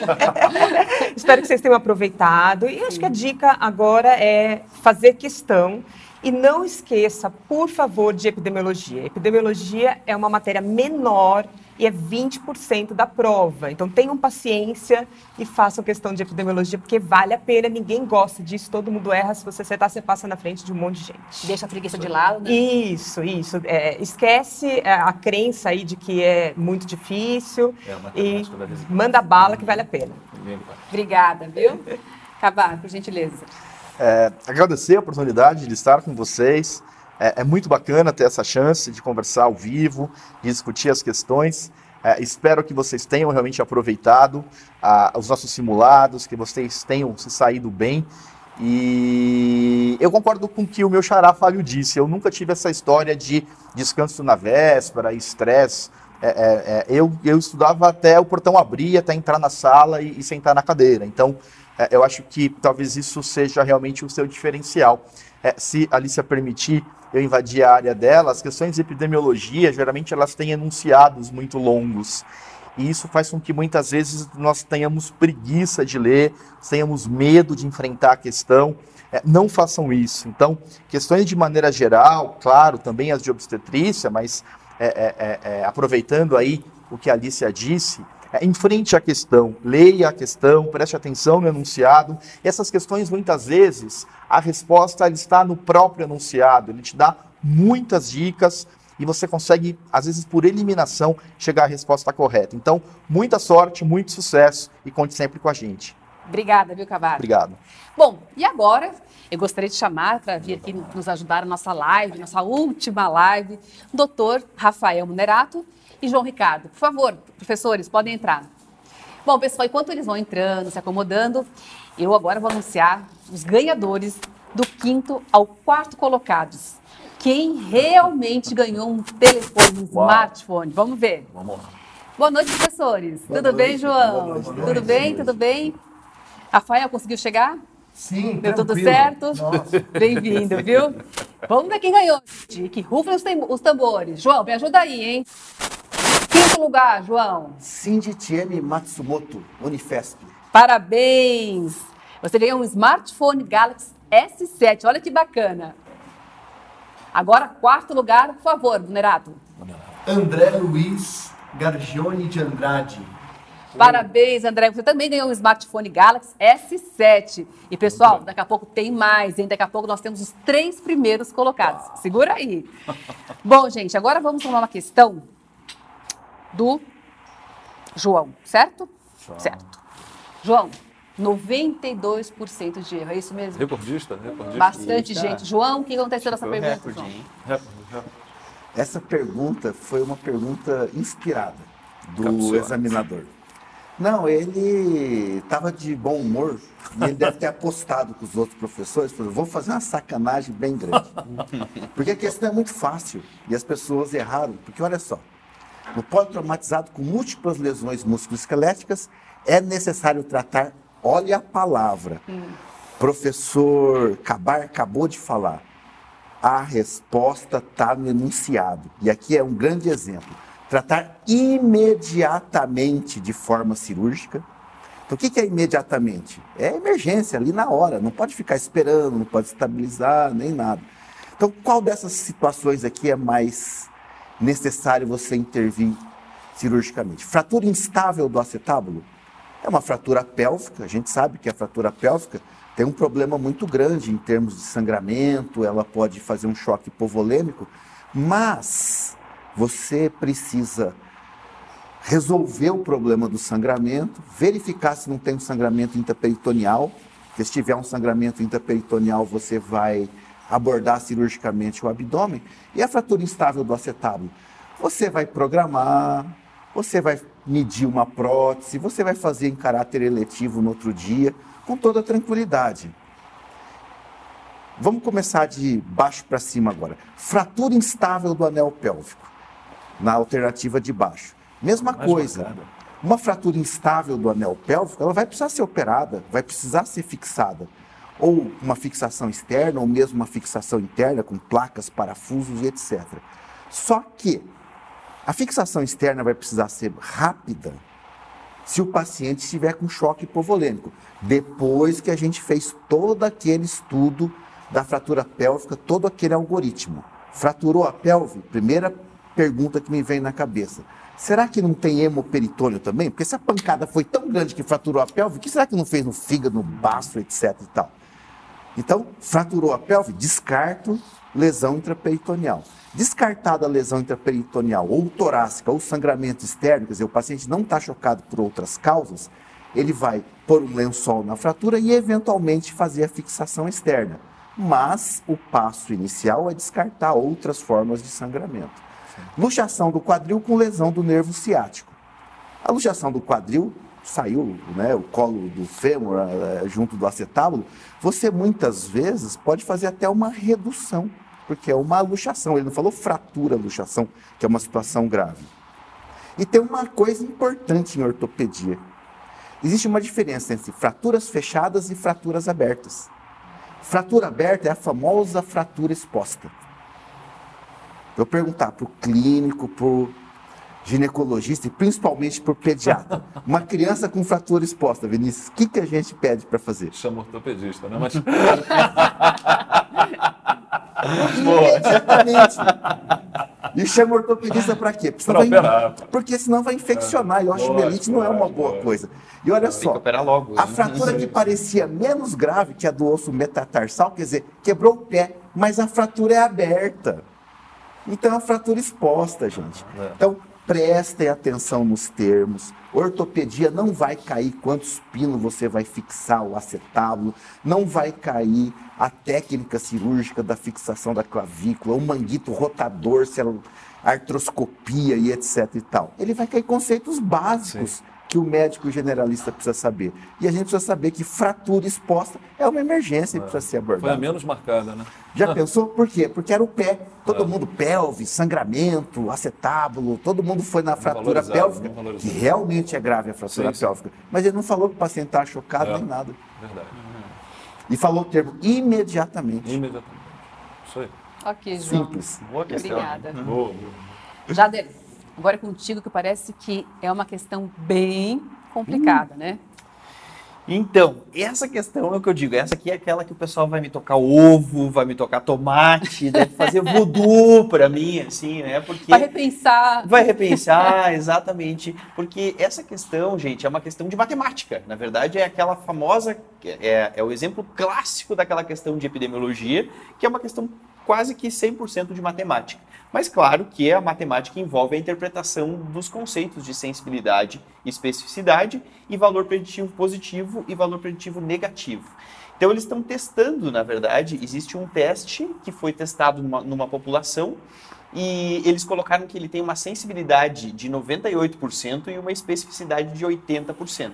Espero que vocês tenham aproveitado. E acho que a dica agora é fazer questão e não esqueça, por favor, de epidemiologia. Epidemiologia é uma matéria menor e é 20% da prova. Então, tenham paciência e façam questão de epidemiologia, porque vale a pena, ninguém gosta disso, todo mundo erra. Se você acertar, você passa na frente de um monte de gente. Deixa a preguiça de lado, né? Isso. Esquece a crença aí de que é muito difícil e manda bala que vale a pena. Obrigada, viu? Cavard, por gentileza. Agradecer a oportunidade de estar com vocês. É muito bacana ter essa chance de conversar ao vivo, de discutir as questões. Espero que vocês tenham realmente aproveitado os nossos simulados, que vocês tenham se saído bem. E eu concordo com o que o meu xará Fábio disse. Eu nunca tive essa história de descanso na véspera, estresse. Eu estudava até o portão abrir, até entrar na sala e sentar na cadeira. Então, eu acho que talvez isso seja realmente o seu diferencial. Se a Alicia permitir eu invadir a área dela, as questões de epidemiologia, geralmente elas têm enunciados muito longos. E isso faz com que muitas vezes nós tenhamos preguiça de ler, tenhamos medo de enfrentar a questão. Não façam isso. Então, questões de maneira geral, claro, também as de obstetrícia, mas aproveitando aí o que a Alicia disse, enfrente a questão, leia a questão, preste atenção no enunciado. Essas questões, muitas vezes, a resposta ela está no próprio enunciado, ele te dá muitas dicas e você consegue, às vezes, por eliminação, chegar à resposta correta. Então, muita sorte, muito sucesso e conte sempre com a gente. Obrigada, viu, Cavard? Obrigado. Bom, e agora eu gostaria de chamar para vir aqui nos ajudar na nossa live, nossa última live, o doutor Rafael Munerato e João Ricardo. Por favor, professores, podem entrar. Bom, pessoal, enquanto eles vão entrando, se acomodando, eu agora vou anunciar os ganhadores do 5º ao 4º colocados. Quem realmente ganhou um telefone, um smartphone? Vamos ver. Vamos lá. Boa noite, professores. Tudo bem, João? Tudo bem? Tudo bem? Rafael, conseguiu chegar? Sim, deu tudo certo? Nossa. Bem-vindo, viu? Vamos ver quem ganhou. Que rufem os tambores. João, me ajuda aí, hein? Quinto lugar, João. Cindy Tieme Matsumoto, Unifesp. Parabéns! Você ganhou um smartphone Galaxy S7. Olha que bacana. Agora, quarto lugar, por favor, Munerato. André Luiz Gargione de Andrade. Parabéns, André. Você também ganhou um smartphone Galaxy S7. E, pessoal, daqui a pouco tem mais, hein? Daqui a pouco nós temos os 3 primeiros colocados. Segura aí. Bom, gente, agora vamos para uma questão do João, certo? Certo. João, 92% de erro, é isso mesmo? Recordista? Bastante gente. João, o que aconteceu nessa pergunta? Recorde. Essa pergunta foi uma pergunta inspirada do examinador. Não, ele estava de bom humor e ele deve ter apostado com os outros professores, falou, vou fazer uma sacanagem bem grande. Porque a questão é muito fácil e as pessoas erraram, porque olha só, no politraumatizado com múltiplas lesões musculoesqueléticas é necessário tratar, olha a palavra, professor Cabar acabou de falar, a resposta está no enunciado. E aqui é um grande exemplo. Tratar imediatamente de forma cirúrgica. Então, o que é imediatamente? É emergência, ali na hora. Não pode ficar esperando, não pode estabilizar, nem nada. Então, qual dessas situações aqui é mais necessário você intervir cirurgicamente? Fratura instável do acetábulo? É uma fratura pélvica. A gente sabe que a fratura pélvica tem um problema muito grande em termos de sangramento, ela pode fazer um choque hipovolêmico, mas você precisa resolver o problema do sangramento, verificar se não tem um sangramento intraperitoneal, porque se tiver um sangramento intraperitoneal, você vai abordar cirurgicamente o abdômen. E a fratura instável do acetábulo? Você vai programar, você vai medir uma prótese, você vai fazer em caráter eletivo no outro dia, com toda tranquilidade. Vamos começar de baixo para cima agora. Fratura instável do anel pélvico, na alternativa de baixo. Mesma coisa. Uma fratura instável do anel pélvico, ela vai precisar ser operada, vai precisar ser fixada. Ou uma fixação externa, ou mesmo uma fixação interna, com placas, parafusos e etc. Só que a fixação externa vai precisar ser rápida se o paciente estiver com choque hipovolêmico. Depois que a gente fez todo aquele estudo da fratura pélvica, todo aquele algoritmo. Fraturou a pelve? Primeira pergunta que me vem na cabeça. Será que não tem hemoperitônio também? Porque se a pancada foi tão grande que fraturou a pelve, o que será que não fez no fígado, no baço, etc e tal? Então, fraturou a pelve, descarto lesão intraperitoneal. Descartada a lesão intraperitoneal ou torácica ou sangramento externo, quer dizer, o paciente não está chocado por outras causas, ele vai pôr um lençol na fratura e eventualmente fazer a fixação externa. Mas o passo inicial é descartar outras formas de sangramento. Luxação do quadril com lesão do nervo ciático. A luxação do quadril saiu, né, o colo do fêmur junto do acetábulo, você muitas vezes pode fazer até uma redução, porque é uma luxação. Ele não falou fratura, luxação, que é uma situação grave. E tem uma coisa importante em ortopedia. Existe uma diferença entre fraturas fechadas e fraturas abertas. Fratura aberta é a famosa fratura exposta. Eu perguntar para o clínico, para o ginecologista e principalmente para o pediatra. Uma criança com fratura exposta, Vinícius, o que a gente pede para fazer? Chama ortopedista, né? Mas... Imediatamente. E chama ortopedista para quê? Porque senão vai infeccionar. E osteomielite não é uma boa coisa. E olha só, tem que operar logo, a fratura que parecia menos grave que a do osso metatarsal, quer dizer, quebrou o pé, mas a fratura é aberta. Então é uma fratura exposta, gente. Então, prestem atenção nos termos. Ortopedia não vai cair quantos pinos você vai fixar o acetábulo, não vai cair a técnica cirúrgica da fixação da clavícula, o manguito rotador, artroscopia e etc e tal. Ele vai cair conceitos básicos que o médico generalista precisa saber. E a gente precisa saber que fratura exposta é uma emergência e precisa ser abordada. Foi a menos marcada, né? Já pensou? Por quê? Porque era o pé. Todo mundo, pelve, sangramento, acetábulo, todo mundo foi na fratura pélvica, que realmente é grave a fratura pélvica. Mas ele não falou que o paciente estava chocado nem nada. Verdade. E falou o termo imediatamente. Imediatamente. Isso aí. Ok, João. Simples. Boa questão. Obrigada. Boa. Jader, agora é contigo, que parece que é uma questão bem complicada, né? Então, essa questão é o que eu digo, essa aqui é aquela que o pessoal vai me tocar ovo, vai me tocar tomate, deve fazer voodoo pra mim, assim, né? Porque Vai repensar. vai repensar, exatamente, porque essa questão, gente, é uma questão de matemática. Na verdade, é aquela famosa, é o exemplo clássico daquela questão de epidemiologia, que é uma questão quase que 100% de matemática. Mas claro que a matemática envolve a interpretação dos conceitos de sensibilidade, especificidade e valor preditivo positivo e valor preditivo negativo. Então eles estão testando, na verdade, existe um teste que foi testado numa população e eles colocaram que ele tem uma sensibilidade de 98% e uma especificidade de 80%.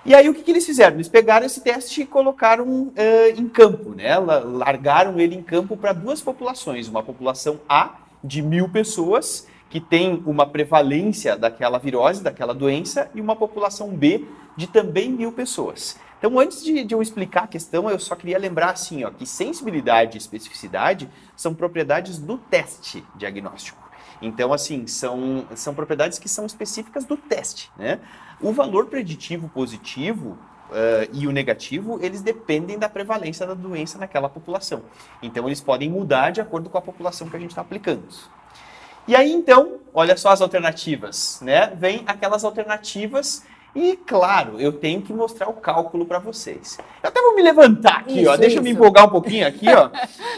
E aí o que eles fizeram? Eles pegaram esse teste e colocaram em campo, né? Largaram ele em campo para duas populações. Uma população A, de 1.000 pessoas, que tem uma prevalência daquela virose, daquela doença, e uma população B, de também 1.000 pessoas. Então, antes de eu explicar a questão, eu só queria lembrar assim, ó, que sensibilidade e especificidade são propriedades do teste diagnóstico. Então, assim, são propriedades que são específicas do teste, né? O valor preditivo positivo e o negativo, eles dependem da prevalência da doença naquela população. Então, eles podem mudar de acordo com a população que a gente está aplicando. E aí, então, olha só as alternativas, né? Vem aquelas alternativas e, claro, eu tenho que mostrar o cálculo para vocês. Eu até vou me levantar aqui, ó. Deixa eu me empolgar um pouquinho aqui, ó.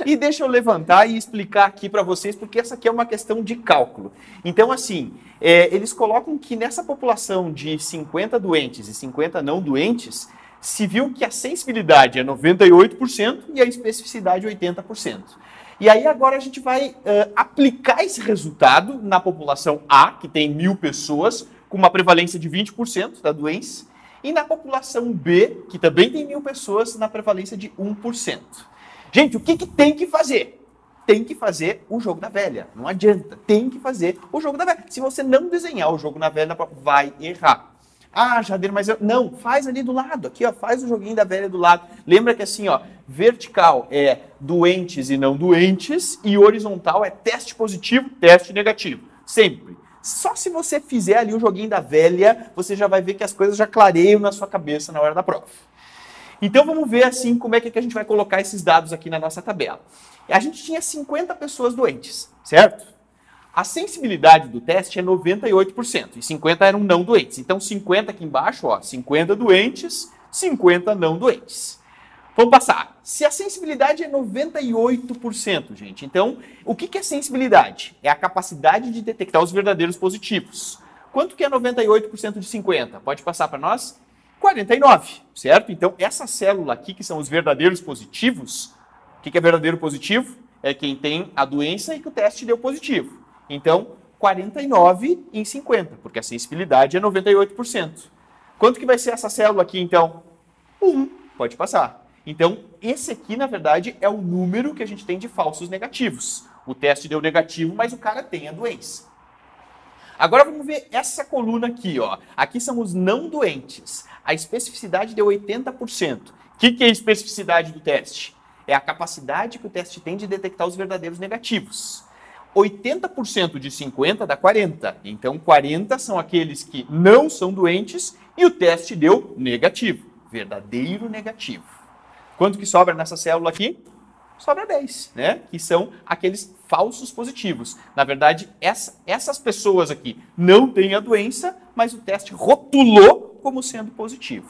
E deixa eu levantar e explicar aqui para vocês, porque essa aqui é uma questão de cálculo. Então, assim, eles colocam que nessa população de 50 doentes e 50 não doentes, se viu que a sensibilidade é 98% e a especificidade 80%. E aí agora a gente vai aplicar esse resultado na população A, que tem 1.000 pessoas, com uma prevalência de 20% da doença, e na população B, que também tem 1.000 pessoas, na prevalência de 1%. Gente, o que tem que fazer? Tem que fazer o jogo da velha, não adianta, tem que fazer o jogo da velha. Se você não desenhar o jogo na velha, vai errar. Ah, Jader, mas não, faz ali do lado, aqui ó, faz o joguinho da velha do lado. Lembra que assim, ó, vertical é doentes e não doentes, e horizontal é teste positivo, teste negativo, sempre. Só se você fizer ali o joguinho da velha, você já vai ver que as coisas já clareiam na sua cabeça na hora da prova. Então vamos ver assim como é que a gente vai colocar esses dados aqui na nossa tabela. A gente tinha 50 pessoas doentes, certo? A sensibilidade do teste é 98% e 50 eram não doentes. Então 50 aqui embaixo, ó, 50 doentes, 50 não doentes. Vamos passar. Se a sensibilidade é 98%, gente, então o que é sensibilidade? É a capacidade de detectar os verdadeiros positivos. Quanto que é 98% de 50? Pode passar para nós? 49, certo? Então essa célula aqui, que são os verdadeiros positivos, o que é verdadeiro positivo? É quem tem a doença e que o teste deu positivo. Então 49 em 50, porque a sensibilidade é 98%. Quanto que vai ser essa célula aqui, então? 1, pode passar. Então, esse aqui, na verdade, é o número que a gente tem de falsos negativos. O teste deu negativo, mas o cara tem a doença. Agora vamos ver essa coluna aqui, ó. Aqui são os não doentes. A especificidade deu 80%. O que é a especificidade do teste? É a capacidade que o teste tem de detectar os verdadeiros negativos. 80% de 50 dá 40. Então, 40 são aqueles que não são doentes e o teste deu negativo. Verdadeiro negativo. Quanto que sobra nessa célula aqui? Sobra 10, né? Que são aqueles falsos positivos. Na verdade, essas pessoas aqui não têm a doença, mas o teste rotulou como sendo positivo.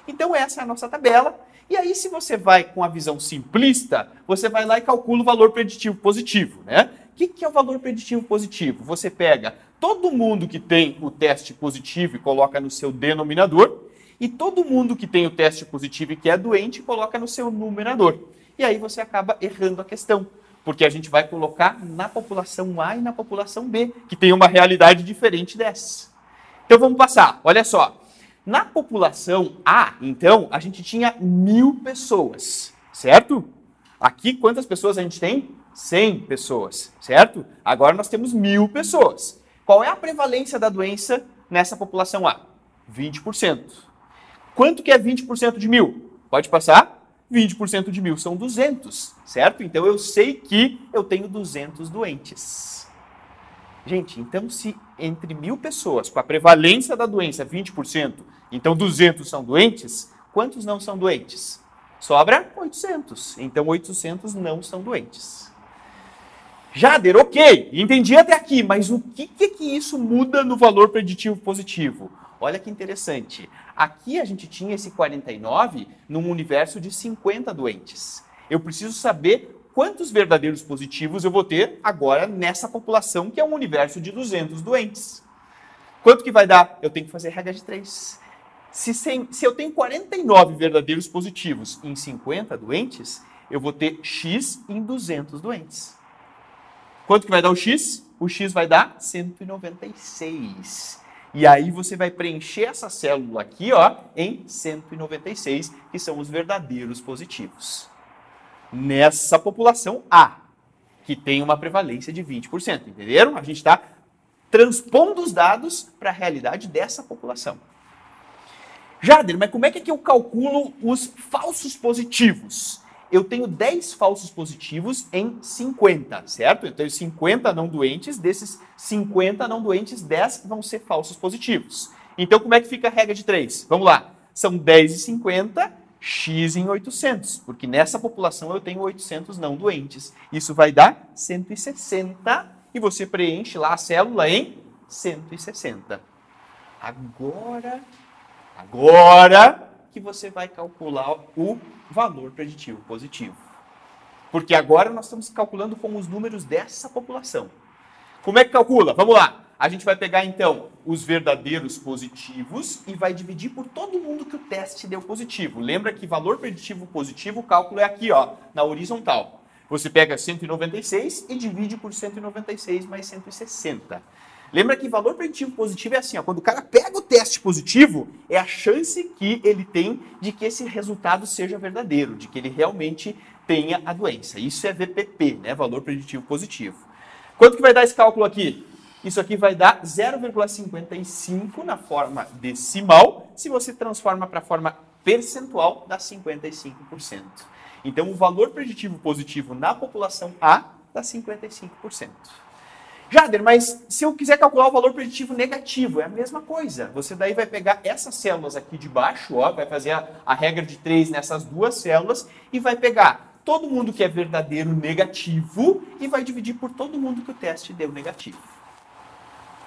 Então, essa é a nossa tabela. E aí, se você vai com a visão simplista, você vai lá e calcula o valor preditivo positivo, né? O que é o valor preditivo positivo? Você pega todo mundo que tem o teste positivo e coloca no seu denominador, e todo mundo que tem o teste positivo e que é doente coloca no seu numerador. E aí você acaba errando a questão, porque a gente vai colocar na população A e na população B, que tem uma realidade diferente dessa. Então vamos passar, olha só. Na população A, então, a gente tinha 1000 pessoas, certo? Aqui, quantas pessoas a gente tem? 100 pessoas, certo? Agora nós temos 1000 pessoas. Qual é a prevalência da doença nessa população A? 20%. Quanto que é 20% de 1000? Pode passar? 20% de 1000 são 200, certo? Então eu sei que eu tenho 200 doentes. Gente, então se entre 1000 pessoas, com a prevalência da doença 20%, então 200 são doentes, quantos não são doentes? Sobra 800. Então 800 não são doentes. Jader, ok, entendi até aqui, mas o que isso muda no valor preditivo positivo? Olha que interessante. Aqui a gente tinha esse 49 num universo de 50 doentes. Eu preciso saber quantos verdadeiros positivos eu vou ter agora nessa população, que é um universo de 200 doentes. Quanto que vai dar? Eu tenho que fazer regra de 3. Se eu tenho 49 verdadeiros positivos em 50 doentes, eu vou ter X em 200 doentes. Quanto que vai dar o X? O X vai dar 196. E aí você vai preencher essa célula aqui, ó, em 196, que são os verdadeiros positivos. Nessa população A, que tem uma prevalência de 20%, entenderam? A gente está transpondo os dados para a realidade dessa população. Jader, mas como é que eu calculo os falsos positivos? Eu tenho 10 falsos positivos em 50, certo? Eu tenho 50 não doentes, desses 50 não doentes, 10 vão ser falsos positivos. Então, como é que fica a regra de 3? Vamos lá. São 10 em 50, X em 800, porque nessa população eu tenho 800 não doentes. Isso vai dar 160 e você preenche lá a célula em 160. Agora que você vai calcular o valor preditivo positivo. Porque agora nós estamos calculando com os números dessa população. Como é que calcula? Vamos lá. A gente vai pegar, então, os verdadeiros positivos e vai dividir por todo mundo que o teste deu positivo. Lembra que valor preditivo positivo, o cálculo é aqui, ó, na horizontal. Você pega 196 e divide por 196 mais 160. Lembra que valor preditivo positivo é assim, ó, quando o cara pega o teste positivo, é a chance que ele tem de que esse resultado seja verdadeiro, de que ele realmente tenha a doença. Isso é VPP, né? Valor preditivo positivo. Quanto que vai dar esse cálculo aqui? Isso aqui vai dar 0,55 na forma decimal, se você transforma para a forma percentual, dá 55%. Então, o valor preditivo positivo na população A dá 55%. Jader, mas se eu quiser calcular o valor preditivo negativo, é a mesma coisa. Você daí vai pegar essas células aqui de baixo, ó, vai fazer a regra de 3 nessas duas células e vai pegar todo mundo que é verdadeiro negativo e vai dividir por todo mundo que o teste deu negativo.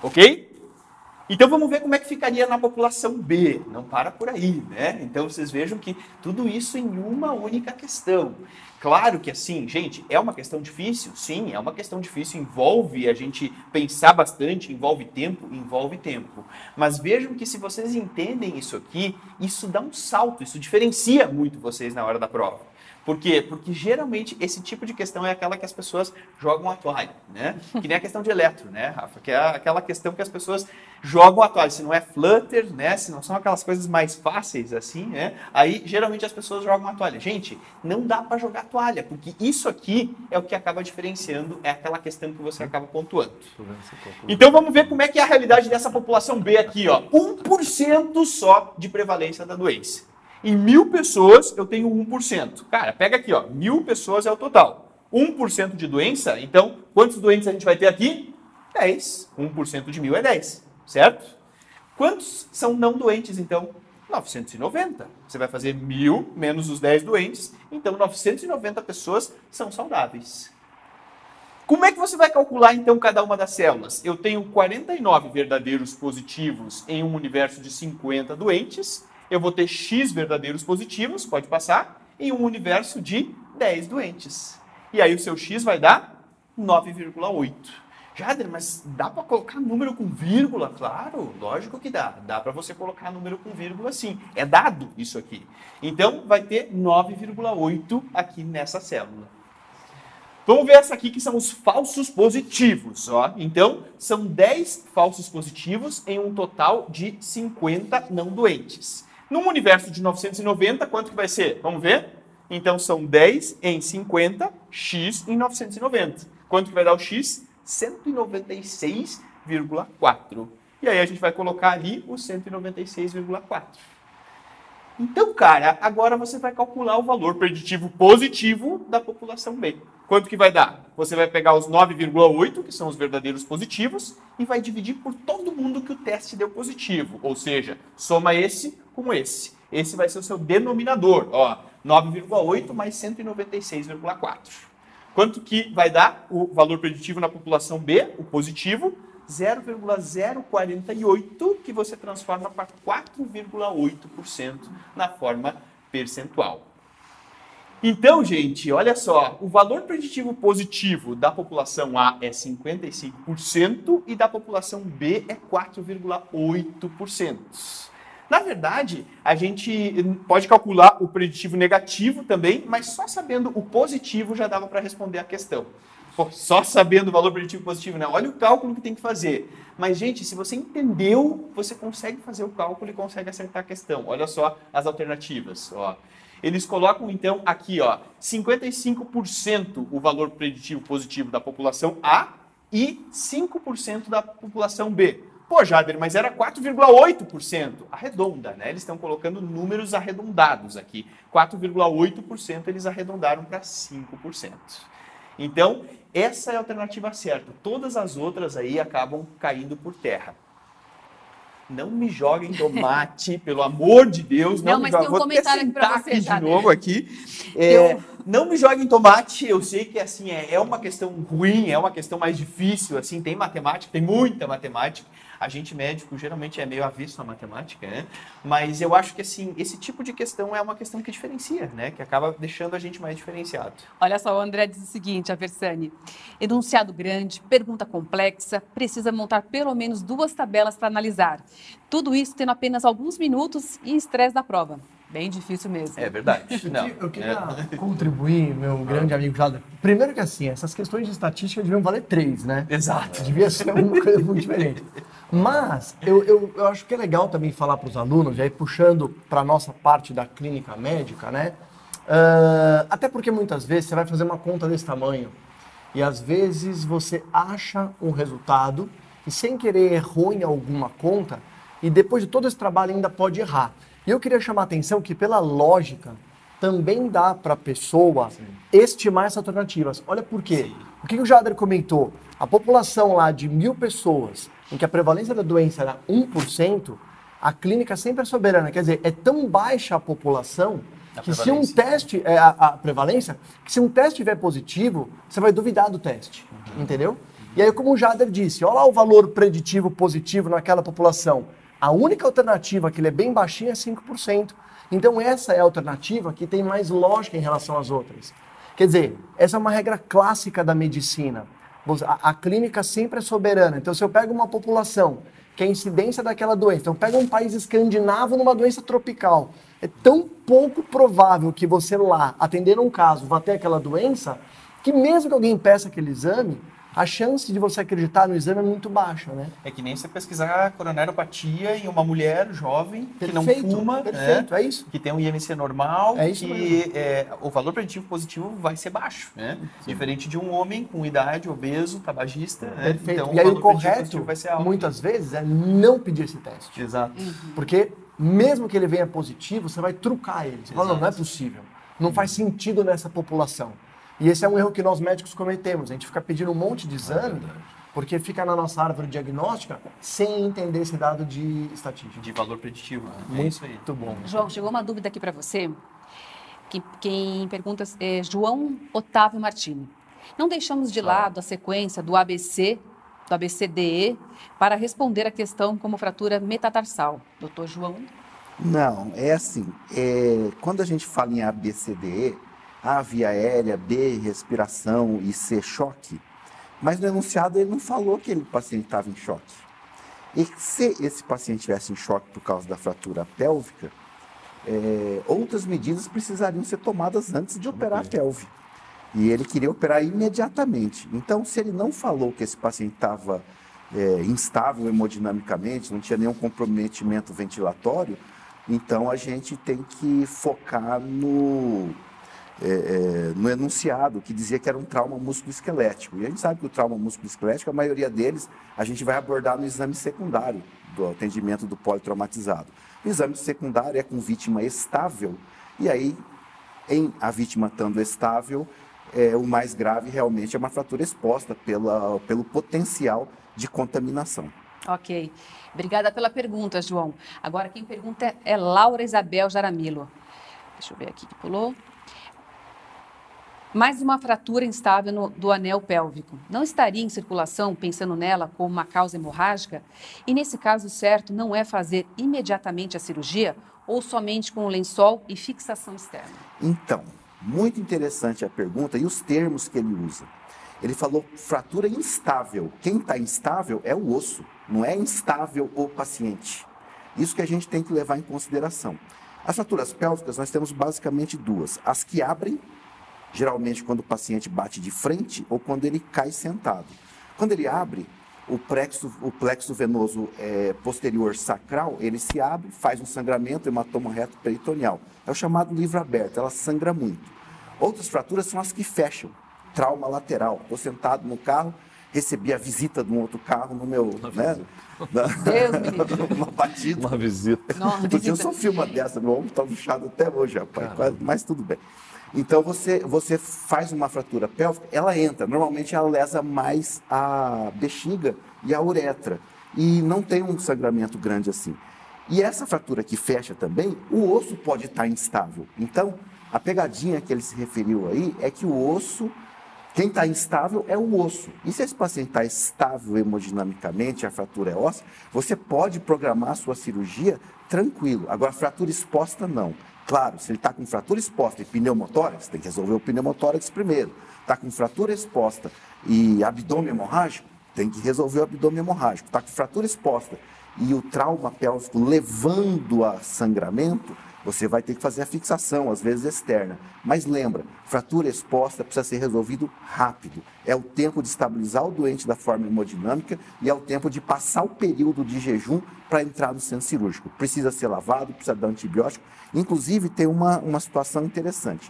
Ok? Então vamos ver como é que ficaria na população B. Não para por aí, né? Então vocês vejam que tudo isso em uma única questão. Claro que assim, gente, é uma questão difícil? Sim, é uma questão difícil, envolve a gente pensar bastante, envolve tempo. Mas vejam que se vocês entendem isso aqui, isso dá um salto, isso diferencia muito vocês na hora da prova. Por quê? Porque geralmente esse tipo de questão é aquela que as pessoas jogam a toalha, né? Que nem a questão de eletro, né, Rafa? Que é aquela questão que as pessoas jogam a toalha. Se não é Flutter, né? Se não são aquelas coisas mais fáceis assim, né? Aí geralmente as pessoas jogam a toalha. Gente, não dá para jogar a toalha, porque isso aqui é o que acaba diferenciando, é aquela questão que você acaba pontuando. Então vamos ver como é que é a realidade dessa população B aqui, ó. 1% só de prevalência da doença. Em 1000 pessoas, eu tenho 1%. Cara, pega aqui, ó, 1000 pessoas é o total. 1% de doença, então, quantos doentes a gente vai ter aqui? 10. 1% de 1000 é 10, certo? Quantos são não doentes, então? 990. Você vai fazer 1000 menos os 10 doentes, então 990 pessoas são saudáveis. Como é que você vai calcular, então, cada uma das células? Eu tenho 49 verdadeiros positivos em um universo de 50 doentes. Eu vou ter X verdadeiros positivos, pode passar, em um universo de 10 doentes. E aí o seu X vai dar 9,8. Jader, mas dá para colocar número com vírgula? Claro, lógico que dá. Dá para você colocar número com vírgula sim. É dado isso aqui. Então vai ter 9,8 aqui nessa célula. Vamos ver essa aqui que são os falsos positivos. Ó. Então, são 10 falsos positivos em um total de 50 não doentes. Num universo de 990, quanto que vai ser? Vamos ver? Então, são 10 em 50, x em 990. Quanto que vai dar o x? 196,4. E aí a gente vai colocar ali o 196,4. Então, cara, agora você vai calcular o valor preditivo positivo da população B. Quanto que vai dar? Você vai pegar os 9,8, que são os verdadeiros positivos, e vai dividir por todo mundo que o teste deu positivo. Ou seja, soma esse com esse. Esse vai ser o seu denominador. Ó, 9,8 mais 196,4. Quanto que vai dar o valor preditivo na população B, o positivo? 0,048, que você transforma para 4,8% na forma percentual. Então, gente, olha só, o valor preditivo positivo da população A é 55% e da população B é 4,8%. Na verdade, a gente pode calcular o preditivo negativo também, mas só sabendo o positivo já dava para responder a questão. Pô, só sabendo o valor preditivo positivo, né? Olha o cálculo que tem que fazer. Mas, gente, se você entendeu, você consegue fazer o cálculo e consegue acertar a questão. Olha só as alternativas, ó. Eles colocam, então, aqui, ó, 55% o valor preditivo positivo da população A e 5% da população B. Pô, Jader, mas era 4,8%. Arredonda, né? Eles estão colocando números arredondados aqui. 4,8% eles arredondaram para 5%. Então, essa é a alternativa certa. Todas as outras aí acabam caindo por terra. Não me joguem tomate, pelo amor de Deus. Não, mas tem um comentário aqui para você, de novo aqui. Não me joguem tomate. Eu sei que assim é uma questão ruim, é uma questão mais difícil. Assim, tem matemática, tem muita matemática. A gente médico geralmente é meio avesso na matemática, né? Mas eu acho que assim esse tipo de questão é uma questão que diferencia, né? Que acaba deixando a gente mais diferenciado. Olha só, o André diz o seguinte, a Versani. Enunciado grande, pergunta complexa, precisa montar pelo menos 2 tabelas para analisar. Tudo isso tendo apenas alguns minutos e estresse da prova. Bem difícil mesmo. É verdade. Eu queria contribuir, meu grande amigo Jader. Primeiro que assim, essas questões de estatística deviam valer 3, né? Exato. Devia ser uma coisa muito diferente. Mas eu acho que é legal também falar para os alunos, e aí puxando para a nossa parte da clínica médica, né? Até porque muitas vezes você vai fazer uma conta desse tamanho e às vezes você acha um resultado e sem querer errou em alguma conta e depois de todo esse trabalho ainda pode errar. E eu queria chamar a atenção que, pela lógica, também dá para a pessoa estimar essas alternativas. Olha por quê. Sim. O que o Jader comentou? A população lá de 1.000 pessoas, em que a prevalência da doença era 1%, a clínica sempre é soberana. Quer dizer, é tão baixa a população que se um teste, a prevalência, que se um teste tiver positivo, você vai duvidar do teste. Entendeu? E aí, como o Jader disse, olha lá o valor preditivo positivo naquela população. A única alternativa, que ele é bem baixinho, é 5%. Então, essa é a alternativa que tem mais lógica em relação às outras. Quer dizer, essa é uma regra clássica da medicina. A clínica sempre é soberana. Então, se eu pego uma população que é a incidência daquela doença, então pega um país escandinavo numa doença tropical, é tão pouco provável que você lá, atendendo um caso, vá ter aquela doença, que mesmo que alguém peça aquele exame, a chance de você acreditar no exame é muito baixa, né? É que nem você pesquisar coronaropatia em uma mulher jovem que não fuma, perfeito, né? É isso. Que tem um IMC normal, é isso que o valor preditivo positivo vai ser baixo, né? Diferente de um homem com idade, obeso, tabagista, né? Perfeito. Então, e aí o correto, vai ser alto. Muitas vezes, é não pedir esse teste. Exato. Porque mesmo que ele venha positivo, você vai trucar ele. Você fala, não é possível. Não faz sentido nessa população. E esse é um erro que nós médicos cometemos. A gente fica pedindo um monte de exame, porque fica na nossa árvore diagnóstica sem entender esse dado de estatística. De valor preditivo. Muito isso aí. Muito bom. João, chegou uma dúvida aqui para você. Quem pergunta é João Otávio Martini. Não deixamos de lado a sequência do ABC, do ABCDE, para responder a questão como fratura metatarsal. Doutor João? Não, é assim. Quando a gente fala em ABCDE, A, via aérea, B, respiração e C, choque. Mas no enunciado ele não falou que o paciente estava em choque. E se esse paciente estivesse em choque por causa da fratura pélvica, outras medidas precisariam ser tomadas antes de operar a pelve. E ele queria operar imediatamente. Então, se ele não falou que esse paciente estava instável hemodinamicamente, não tinha nenhum comprometimento ventilatório, então a gente tem que focar no enunciado, que dizia que era um trauma musculoesquelético. E a gente sabe que o trauma musculoesquelético, a maioria deles, a gente vai abordar no exame secundário do atendimento do politraumatizado. O exame secundário é com vítima estável, e aí, a vítima estando estável, o mais grave realmente é uma fratura exposta pelo potencial de contaminação. Ok. Obrigada pela pergunta, João. Agora quem pergunta é Laura Isabel Jaramillo. Deixa eu ver aqui que pulou. Mais uma fratura instável do anel pélvico. Não estaria em circulação, pensando nela como uma causa hemorrágica? E nesse caso, certo não é fazer imediatamente a cirurgia ou somente com o lençol e fixação externa? Então, muito interessante a pergunta e os termos que ele usa. Ele falou fratura instável. Quem está instável é o osso, não é instável o paciente. Isso que a gente tem que levar em consideração. As fraturas pélvicas nós temos basicamente duas. As que abrem, geralmente quando o paciente bate de frente ou quando ele cai sentado. Quando ele abre, o plexo venoso posterior sacral, ele se abre, faz um sangramento, hematoma reto peritoneal. É o chamado livro aberto, ela sangra muito. Outras fraturas são as que fecham. Trauma lateral. Estou sentado no carro, recebi a visita de um outro carro no meu... Uma batida. Uma visita. Porque eu sofri uma dessa, meu ombro está inchado até hoje, rapaz. Mas tudo bem. Então, você faz uma fratura pélvica, ela entra. Normalmente, ela lesa mais a bexiga e a uretra. E não tem um sangramento grande assim. E essa fratura que fecha também, o osso pode estar instável. Então, a pegadinha que ele se referiu aí é que o osso... Quem está instável é o osso. E se esse paciente está estável hemodinamicamente, a fratura é óssea, você pode programar a sua cirurgia tranquilo. Agora, fratura exposta, não. Claro, se ele está com fratura exposta e pneumotórax, tem que resolver o pneumotórax primeiro. Está com fratura exposta e abdômen hemorrágico, tem que resolver o abdômen hemorrágico. Está com fratura exposta e o trauma pélvico levando a sangramento, você vai ter que fazer a fixação, às vezes externa. Mas lembra, fratura exposta precisa ser resolvido rápido. É o tempo de estabilizar o doente da forma hemodinâmica e é o tempo de passar o período de jejum para entrar no centro cirúrgico. Precisa ser lavado, precisa dar antibiótico. Inclusive, tem uma situação interessante.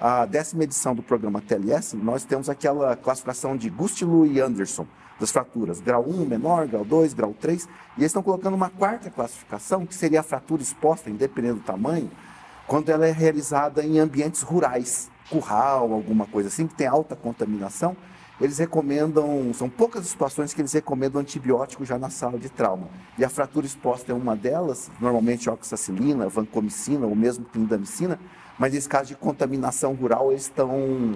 A 10ª edição do programa TLS, nós temos aquela classificação de Gustilo e Anderson, das fraturas, grau 1 menor, grau 2, grau 3, e eles estão colocando uma 4ª classificação, que seria a fratura exposta, independente do tamanho, quando ela é realizada em ambientes rurais, curral, alguma coisa assim, que tem alta contaminação. Eles recomendam, são poucas as situações que eles recomendam antibiótico já na sala de trauma. E a fratura exposta é uma delas, normalmente oxacilina, vancomicina ou mesmo clindamicina, mas nesse caso de contaminação rural, eles estão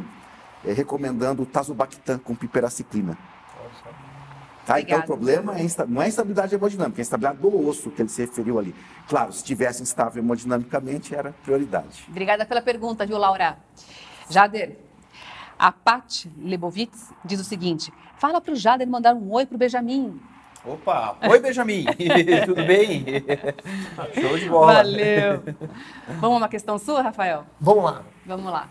recomendando o tazobactam com piperaciclina. Tá? Então o problema não é a instabilidade hemodinâmica, é a instabilidade do osso que ele se referiu ali. Claro, se estivesse instável hemodinamicamente, era prioridade. Obrigada pela pergunta, viu, Laura? Jader, a Paty Lebovitz diz o seguinte: fala para o Jader mandar um oi para o Benjamin. Opa! Oi, Benjamin! Tudo bem? Show de bola! Valeu! Vamos a uma questão sua, Rafael? Vamos lá. Vamos lá.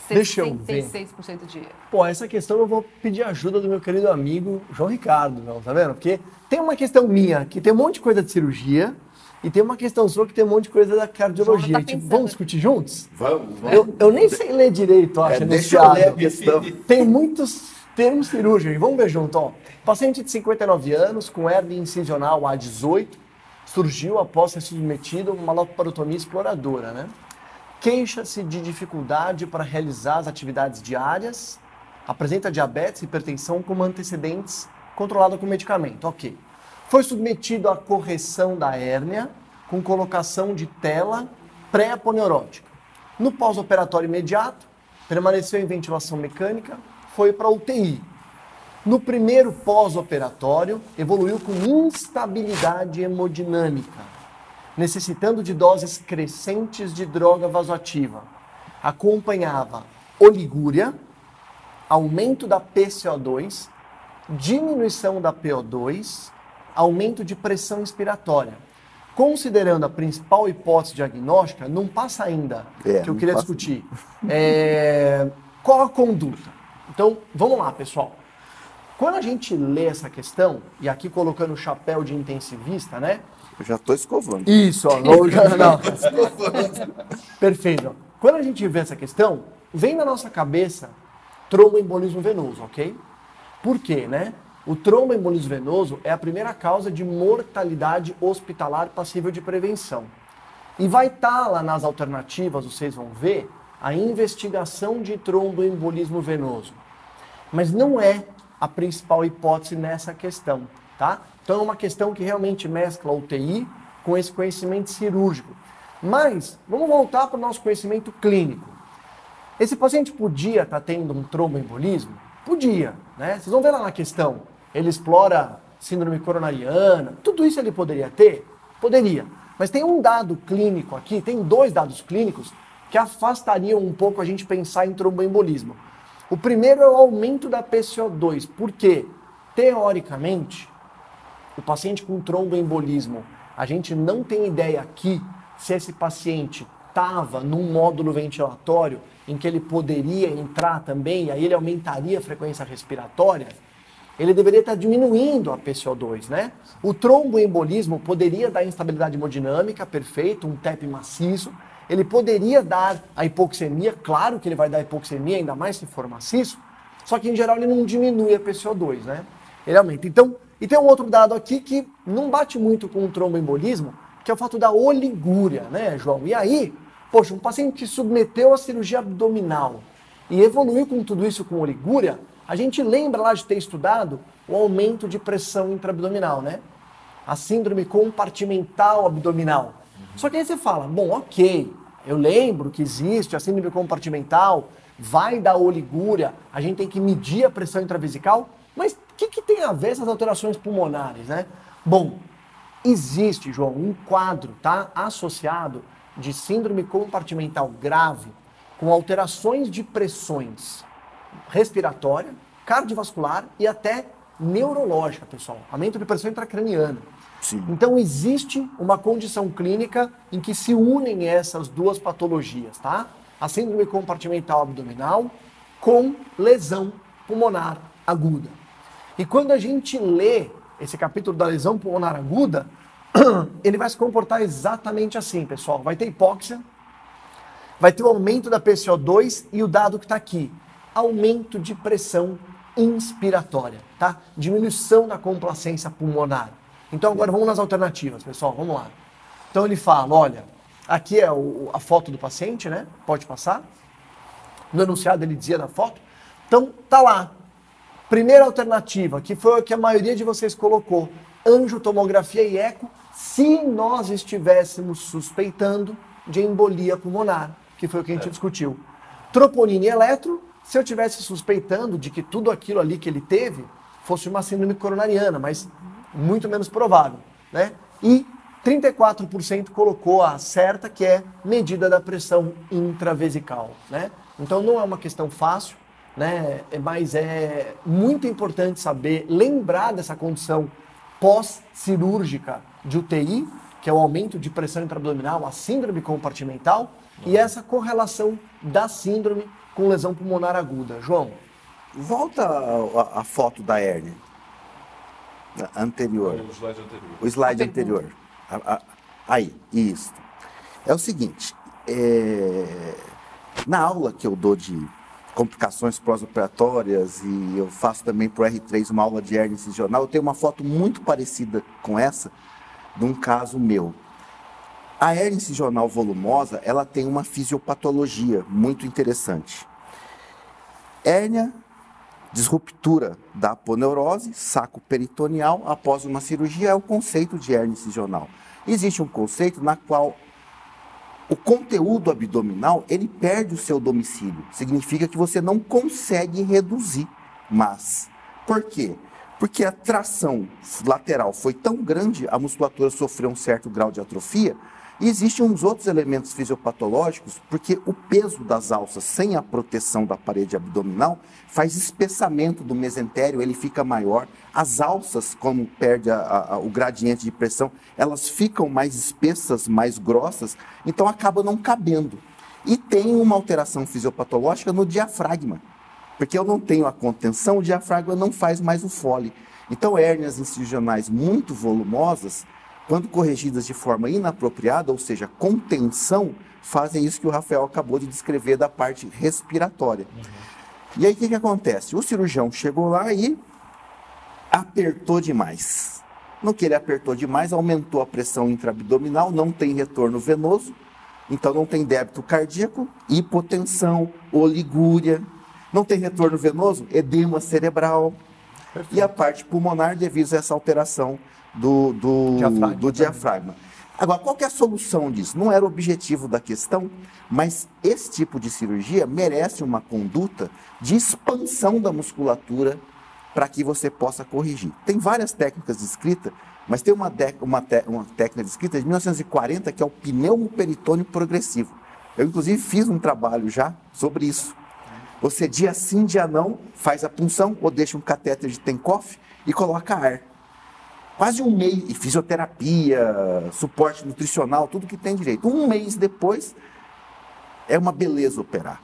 Deixa eu ver. 66% de erro. Pô, essa questão eu vou pedir ajuda do meu querido amigo João Ricardo, não, tá vendo? Porque tem uma questão minha que tem um monte de coisa de cirurgia e tem uma questão sua que tem um monte de coisa da cardiologia. Tá tipo, vamos discutir juntos? Vamos. Eu nem sei ler direito, acho. Deixa eu ler a questão. Tem muitos termos cirúrgicos. Vamos ver junto, ó. Paciente de 59 anos com hernia incisional A18 surgiu após ser submetido a uma laparotomia exploradora, né? Queixa-se de dificuldade para realizar as atividades diárias, apresenta diabetes e hipertensão como antecedentes, controlado com medicamento. Ok. Foi submetido à correção da hérnia com colocação de tela pré-aponeurótica. No pós-operatório imediato, permaneceu em ventilação mecânica, foi para UTI. No primeiro pós-operatório, evoluiu com instabilidade hemodinâmica, necessitando de doses crescentes de droga vasoativa. Acompanhava oligúria, aumento da PCO2, diminuição da PO2, aumento de pressão inspiratória. considerando a principal hipótese diagnóstica, não passa ainda, que eu queria discutir. Qual a conduta? Então, vamos lá, pessoal. Quando a gente lê essa questão, e aqui colocando o chapéu de intensivista, né? Eu já estou escovando. Isso, ó. Não. Perfeito. Quando a gente vê essa questão, vem na nossa cabeça tromboembolismo venoso, ok? Por quê, né? O tromboembolismo venoso é a primeira causa de mortalidade hospitalar passível de prevenção. E vai estar lá nas alternativas, vocês vão ver, a investigação de tromboembolismo venoso. Mas não é a principal hipótese nessa questão, tá? Então é uma questão que realmente mescla a UTI com esse conhecimento cirúrgico. Mas, vamos voltar para o nosso conhecimento clínico. Esse paciente podia estar tendo um tromboembolismo? Podia, né? Vocês vão ver lá na questão. Ele explora síndrome coronariana, tudo isso ele poderia ter? Poderia. Mas tem um dado clínico aqui, tem 2 dados clínicos que afastariam um pouco a gente pensar em tromboembolismo. O primeiro é o aumento da PCO2, porque, teoricamente, o paciente com tromboembolismo, a gente não tem ideia aqui se esse paciente estava num módulo ventilatório em que ele poderia entrar também, e aí ele aumentaria a frequência respiratória, ele deveria estar diminuindo a PCO2, né? O tromboembolismo poderia dar instabilidade hemodinâmica, perfeito, um TEP maciço, ele poderia dar a hipoxemia, claro que ele vai dar hipoxemia, ainda mais se for maciço, só que em geral ele não diminui a PCO2, né? Ele aumenta. Então, e tem um outro dado aqui que não bate muito com o tromboembolismo, que é o fato da oligúria, né, João? E aí, poxa, um paciente que submeteu a cirurgia abdominal e evoluiu com tudo isso com oligúria, a gente lembra lá de ter estudado o aumento de pressão intraabdominal, né? A síndrome compartimental abdominal. Só que aí você fala, bom, ok, eu lembro que existe a síndrome compartimental, vai dar oligúria, a gente tem que medir a pressão intravesical, mas o que tem a ver essas alterações pulmonares, né? Bom, existe, João, um quadro, tá, associado de síndrome compartimental grave com alterações de pressões respiratória, cardiovascular e até neurológica, pessoal. Aumento de pressão intracraniana. Sim. Então existe uma condição clínica em que se unem essas 2 patologias, tá? A síndrome compartimental abdominal com lesão pulmonar aguda. E quando a gente lê esse capítulo da lesão pulmonar aguda, ele vai se comportar exatamente assim, pessoal. Vai ter hipóxia, vai ter o aumento da PCO2 e o dado que está aqui, aumento de pressão inspiratória, tá? Diminuição da complacência pulmonar. Então agora vamos nas alternativas, pessoal, vamos lá. Então ele fala, olha, aqui é a foto do paciente, né? Pode passar. No enunciado ele dizia da foto. Então tá lá. Primeira alternativa, que foi a que a maioria de vocês colocou, angiotomografia e eco, se nós estivéssemos suspeitando de embolia pulmonar, que foi o que a gente discutiu. Troponina e eletro, se eu estivesse suspeitando de que tudo aquilo ali que ele teve fosse uma síndrome coronariana, mas muito menos provável, né? E 34% colocou a certa, que é medida da pressão intravesical, né? Então não é uma questão fácil, né? Mas é muito importante saber, lembrar dessa condição pós-cirúrgica de UTI, que é o aumento de pressão intraabdominal, a síndrome compartimental, e essa correlação da síndrome com lesão pulmonar aguda. João? Volta a foto da hérnia. Anterior. O slide anterior. O slide anterior. Aí, isso. É o seguinte, na aula que eu dou de complicações pós-operatórias e eu faço também para o R3 uma aula de hérnia incisional, eu tenho uma foto muito parecida com essa de um caso meu. A hérnia incisional volumosa, ela tem uma fisiopatologia muito interessante. Hérnia, disruptura da aponeurose, saco peritoneal, após uma cirurgia, é o conceito de hérnia incisional. Existe um conceito na qual o conteúdo abdominal, ele perde o seu domicílio. Significa que você não consegue reduzir. Mas, por quê? Porque a tração lateral foi tão grande, a musculatura sofreu um certo grau de atrofia, E existem uns outros elementos fisiopatológicos, porque o peso das alças sem a proteção da parede abdominal faz espessamento do mesentério, ele fica maior. As alças, como perde o gradiente de pressão, elas ficam mais espessas, mais grossas, então acaba não cabendo. E tem uma alteração fisiopatológica no diafragma, porque eu não tenho a contenção, o diafragma não faz mais o fole. Então, hérnias incisionais muito volumosas, quando corrigidas de forma inapropriada, ou seja, com tensão, fazem isso que o Rafael acabou de descrever da parte respiratória. E aí o que acontece? O cirurgião chegou lá e apertou demais. No que ele apertou demais, aumentou a pressão intraabdominal, não tem retorno venoso, então não tem débito cardíaco, hipotensão, oligúria, não tem retorno venoso, edema cerebral. Perfeito. E a parte pulmonar devido a essa alteração do diafragma. Agora, qual que é a solução disso? Não era o objetivo da questão, mas esse tipo de cirurgia merece uma conduta de expansão da musculatura para que você possa corrigir. Tem várias técnicas descritas, mas tem uma técnica descrita de 1940 que é o pneumoperitônio progressivo. Eu, inclusive, fiz um trabalho já sobre isso. Você, dia sim, dia não, faz a punção ou deixa um catéter de Tenkoff e coloca ar. Quase um mês, e fisioterapia, suporte nutricional, tudo que tem direito. Um mês depois, é uma beleza operar.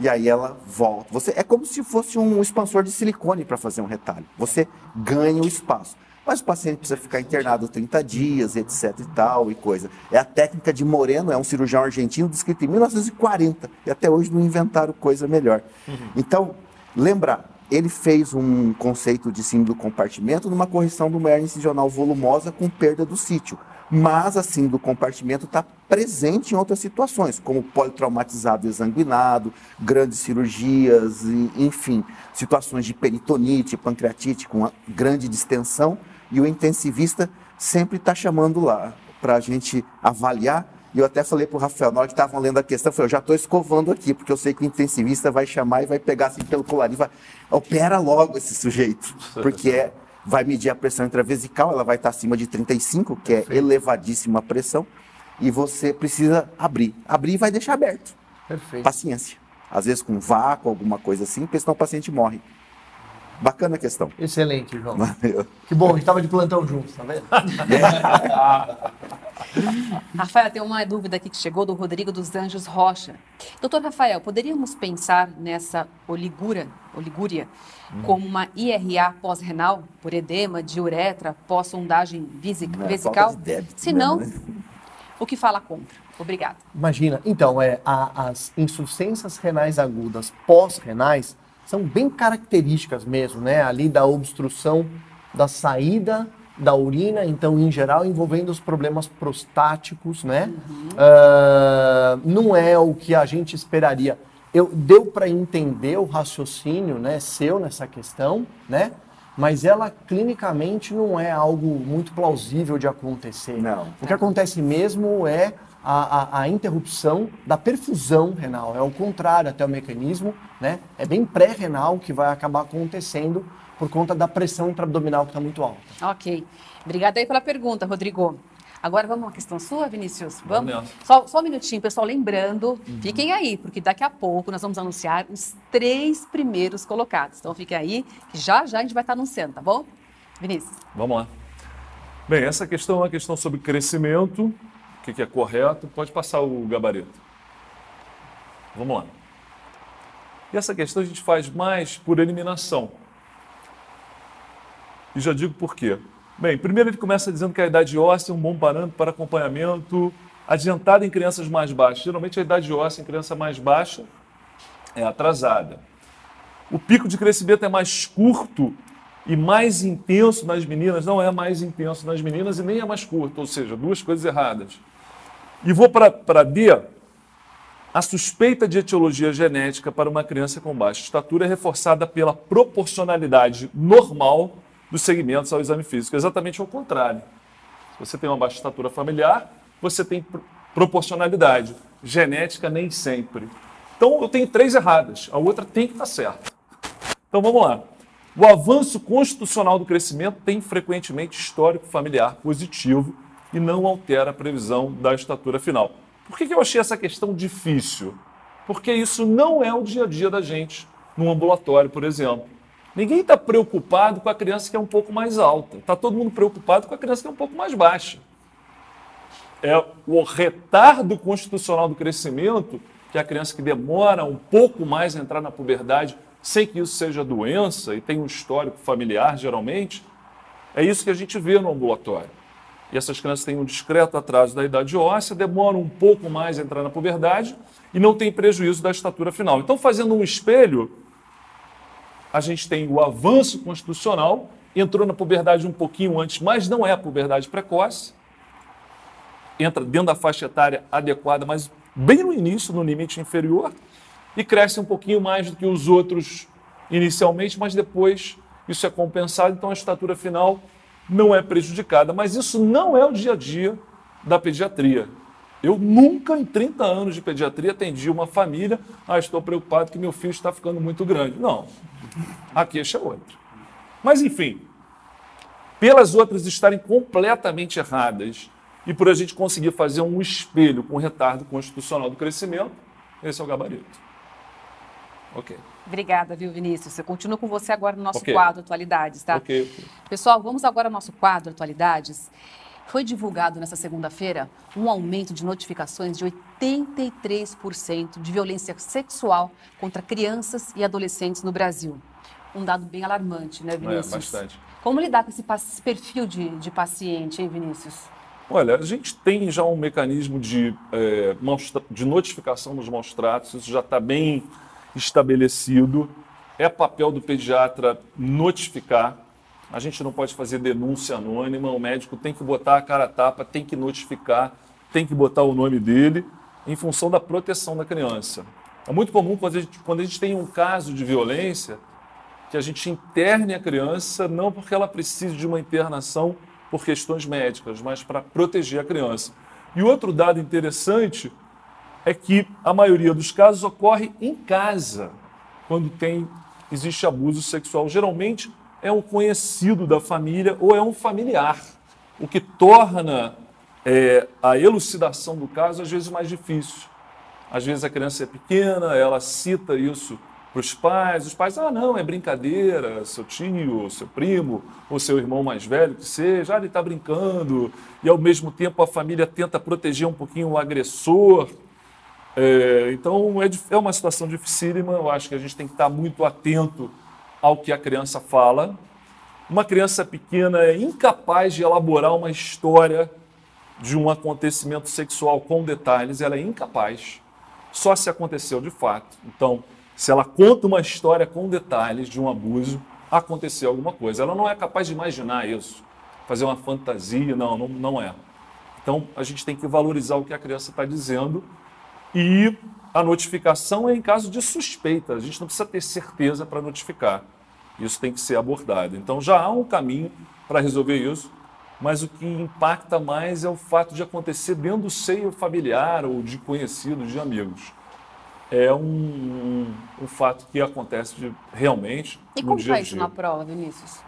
E aí ela volta. É como se fosse um expansor de silicone para fazer um retalho. Você ganha o espaço. Mas o paciente precisa ficar internado 30 dias, etc e tal, e coisa. É a técnica de Moreno, é um cirurgião argentino, descrito em 1940, e até hoje não inventaram coisa melhor. Então, lembrar, ele fez um conceito de síndrome do compartimento numa correção de uma hérnia incisional volumosa com perda do sítio. Mas a síndrome do compartimento está presente em outras situações, como politraumatizado exsanguinado, grandes cirurgias, e, enfim, situações de peritonite, pancreatite com grande distensão, e o intensivista sempre está chamando lá para a gente avaliar. E eu até falei para o Rafael, na hora que estavam lendo a questão, eu falei, eu já estou escovando aqui, porque eu sei que o intensivista vai chamar e vai pegar assim pelo colarinho e vai, opera logo esse sujeito, porque vai medir a pressão intravesical, ela vai estar acima de 35, que é elevadíssima a pressão, e você precisa abrir. Abrir e vai deixar aberto. Perfeito. Paciência. Às vezes com vácuo, alguma coisa assim, porque senão o paciente morre. Bacana a questão. Excelente, João. Valeu. Que bom, a gente estava de plantão juntos, tá vendo? Rafael, tem uma dúvida aqui que chegou do Rodrigo dos Anjos Rocha. Doutor Rafael, poderíamos pensar nessa oligúria como uma IRA pós-renal, por edema de uretra, pós-sondagem vesical? Se não, o que fala contra? Obrigada. Imagina, então, as insuficiências renais agudas pós-renais são bem características mesmo, né? Ali da obstrução da saída da urina, então, em geral, envolvendo os problemas prostáticos, né? Não é o que a gente esperaria. Deu para entender o raciocínio, né, seu nessa questão, né? Mas ela clinicamente não é algo muito plausível de acontecer. Não. O que acontece mesmo é a interrupção da perfusão renal. É o contrário até o mecanismo, né? É bem pré-renal que vai acabar acontecendo por conta da pressão intraabdominal que está muito alta. Ok. Obrigada aí pela pergunta, Rodrigo. Agora vamos a uma questão sua, Vinícius? Vamos? Só um minutinho, pessoal. Lembrando, fiquem aí, porque daqui a pouco nós vamos anunciar os 3 primeiros colocados. Então fiquem aí, que já a gente vai estar anunciando, tá bom? Vinícius. Vamos lá. Bem, essa questão é uma questão sobre crescimento, o que é correto. Pode passar o gabarito. Vamos lá. E essa questão a gente faz mais por eliminação. E já digo por quê. Bem, primeiro ele começa dizendo que a idade óssea é um bom parâmetro para acompanhamento adiantado em crianças mais baixas. Geralmente a idade óssea em criança mais baixa é atrasada. O pico de crescimento é mais curto e mais intenso nas meninas. Não é mais intenso nas meninas e nem é mais curto, ou seja, 2 coisas erradas. E vou para D. A suspeita de etiologia genética para uma criança com baixa estatura é reforçada pela proporcionalidade normal dos segmentos ao exame físico. Exatamente ao contrário. Se você tem uma baixa estatura familiar, você tem proporcionalidade. Genética, nem sempre. Então, eu tenho 3 erradas. A outra tem que estar certa. Então, vamos lá. O avanço constitucional do crescimento tem frequentemente histórico familiar positivo e não altera a previsão da estatura final. Por que eu achei essa questão difícil? Porque isso não é o dia a dia da gente no ambulatório, por exemplo. Ninguém está preocupado com a criança que é um pouco mais alta. Está todo mundo preocupado com a criança que é um pouco mais baixa. É o retardo constitucional do crescimento, que é a criança que demora um pouco mais a entrar na puberdade, sem que isso seja doença, e tem um histórico familiar, geralmente, é isso que a gente vê no ambulatório. E essas crianças têm um discreto atraso da idade óssea, demoram um pouco mais a entrar na puberdade e não tem prejuízo da estatura final. Então, fazendo um espelho, a gente tem o avanço constitucional, entrou na puberdade um pouquinho antes, mas não é a puberdade precoce, entra dentro da faixa etária adequada, mas bem no início, no limite inferior, e cresce um pouquinho mais do que os outros inicialmente, mas depois isso é compensado, então a estatura final não é prejudicada. Mas isso não é o dia a dia da pediatria. Eu nunca, em 30 anos de pediatria, atendi uma família, estou preocupado que meu filho está ficando muito grande. Não, a queixa é outra. Mas, enfim, pelas outras estarem completamente erradas e por a gente conseguir fazer um espelho com retardo constitucional do crescimento, esse é o gabarito. Ok. Obrigada, viu, Vinícius? Eu continuo com você agora no nosso quadro Atualidades, tá? Ok. Pessoal, vamos agora ao nosso quadro Atualidades. Foi divulgado nessa segunda-feira um aumento de notificações de 83% de violência sexual contra crianças e adolescentes no Brasil. Um dado bem alarmante, né, Vinícius? Bastante. Como lidar com esse perfil de paciente, hein, Vinícius? Olha, a gente tem já um mecanismo de notificação dos maus-tratos, isso já está bem estabelecido. É papel do pediatra notificar. A gente não pode fazer denúncia anônima, o médico tem que botar a cara a tapa, tem que notificar, tem que botar o nome dele em função da proteção da criança. É muito comum quando a gente tem um caso de violência que a gente interne a criança não porque ela precise de uma internação por questões médicas, mas para proteger a criança. E outro dado interessante é que a maioria dos casos ocorre em casa, quando existe abuso sexual. Geralmente é um conhecido da família ou é um familiar, o que torna a elucidação do caso às vezes mais difícil. Às vezes a criança é pequena, ela cita isso para os pais, não, é brincadeira, seu tio, seu primo, ou seu irmão mais velho que seja, ele está brincando, e ao mesmo tempo a família tenta proteger um pouquinho o agressor. Então é uma situação dificílima, eu acho que a gente tem que estar muito atento ao que a criança fala. Uma criança pequena é incapaz de elaborar uma história de um acontecimento sexual com detalhes, ela é incapaz, só se aconteceu de fato. Então, se ela conta uma história com detalhes de um abuso, aconteceu alguma coisa. Ela não é capaz de imaginar isso, fazer uma fantasia, não é. Então, a gente tem que valorizar o que a criança está dizendo. E a notificação é em caso de suspeita. A gente não precisa ter certeza para notificar. Isso tem que ser abordado. Então, já há um caminho para resolver isso, mas o que impacta mais é o fato de acontecer dentro do seio familiar ou de conhecidos, de amigos. É um fato que acontece realmente no dia a dia. E como está isso na prova, Vinícius?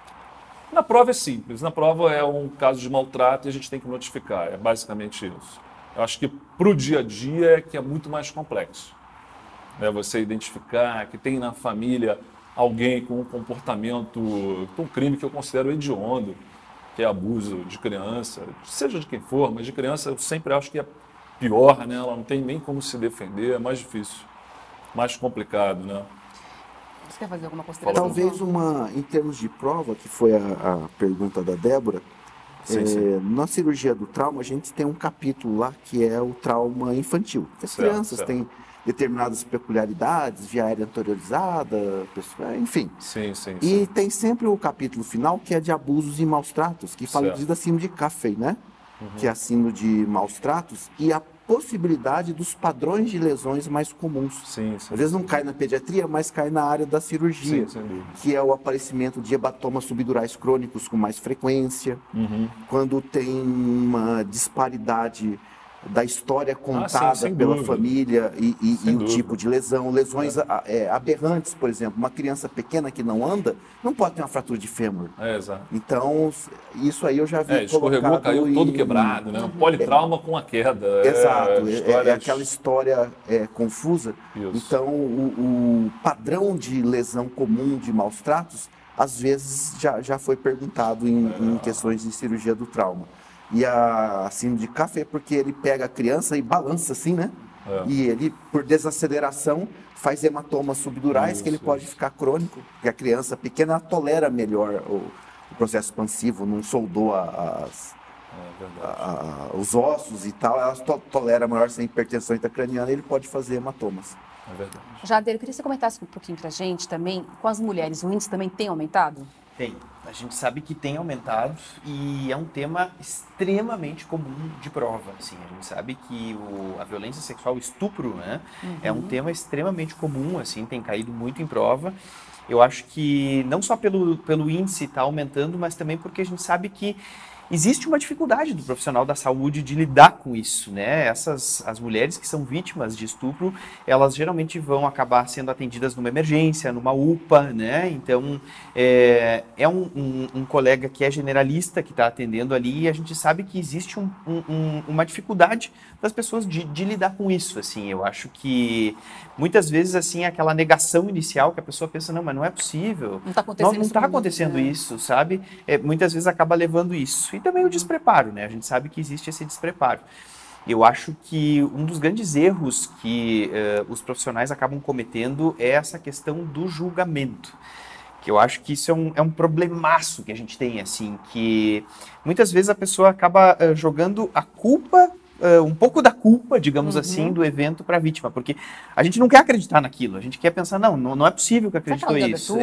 Na prova é simples. Na prova é um caso de maltrato e a gente tem que notificar. É basicamente isso. Eu acho que para o dia a dia é muito mais complexo. Você identificar que tem na família alguém com um comportamento, com um crime que eu considero hediondo, que é abuso de criança, seja de quem for, mas de criança eu sempre acho que é pior, né? Ela não tem nem como se defender, é mais difícil, mais complicado, né? Você quer fazer alguma consideração? Talvez em termos de prova, que foi a pergunta da Débora, sim. Na cirurgia do trauma, a gente tem um capítulo lá que é o trauma infantil. As crianças têm determinadas peculiaridades, via aérea anteriorizada, enfim. Sim. E tem sempre o capítulo final que é de abusos e maus tratos, que fala da síndrome de Caffey, né? Uhum. Que é a síndrome de maus tratos e a possibilidade dos padrões de lesões mais comuns. Sim. Às vezes não cai na pediatria, mas cai na área da cirurgia, que é o aparecimento de hematomas subdurais crônicos com mais frequência, quando tem uma disparidade da história contada pela família e o tipo de lesão. Lesões aberrantes, por exemplo. Uma criança pequena que não anda não pode ter uma fratura de fêmur. Exato. Então, isso aí eu já vi escorregou, caiu todo quebrado, né? Um politrauma com a queda. Exato. É aquela história confusa. Isso. Então, o padrão de lesão comum de maus tratos, às vezes, já foi perguntado em questões de cirurgia do trauma. E a síndrome de Caffey é porque ele pega a criança e balança assim, né? E ele, por desaceleração, faz hematomas subdurais, que ele pode ficar crônico, porque a criança pequena tolera melhor o processo expansivo, não soldou os ossos e tal, ela tolera maior sem hipertensão intracraniana, ele pode fazer hematomas. É verdade. Jader, eu queria que você comentasse um pouquinho pra gente também, com as mulheres, o índice também tem aumentado? Tem. A gente sabe que tem aumentado e é um tema extremamente comum de prova. Assim. A gente sabe que a violência sexual, o estupro, né, é um tema extremamente comum, assim, tem caído muito em prova. Eu acho que não só pelo índice está aumentando, mas também porque a gente sabe que existe uma dificuldade do profissional da saúde de lidar com isso, né? As mulheres que são vítimas de estupro, elas geralmente vão acabar sendo atendidas numa emergência, numa UPA, né? Então, é um colega que é generalista que está atendendo ali e a gente sabe que existe uma dificuldade das pessoas de lidar com isso, assim. Eu acho que muitas vezes, assim, aquela negação inicial que a pessoa pensa, não, mas não é possível. Não está acontecendo, não tá acontecendo isso, sabe? Muitas vezes acaba levando isso. E também o despreparo, né? A gente sabe que existe esse despreparo. Eu acho que um dos grandes erros que os profissionais acabam cometendo é essa questão do julgamento. Que eu acho que isso é um problemaço que a gente tem, assim, que muitas vezes a pessoa acaba jogando a culpa, um pouco da culpa, digamos assim, do evento para a vítima, porque a gente não quer acreditar naquilo, a gente quer pensar, não é possível que acreditou isso.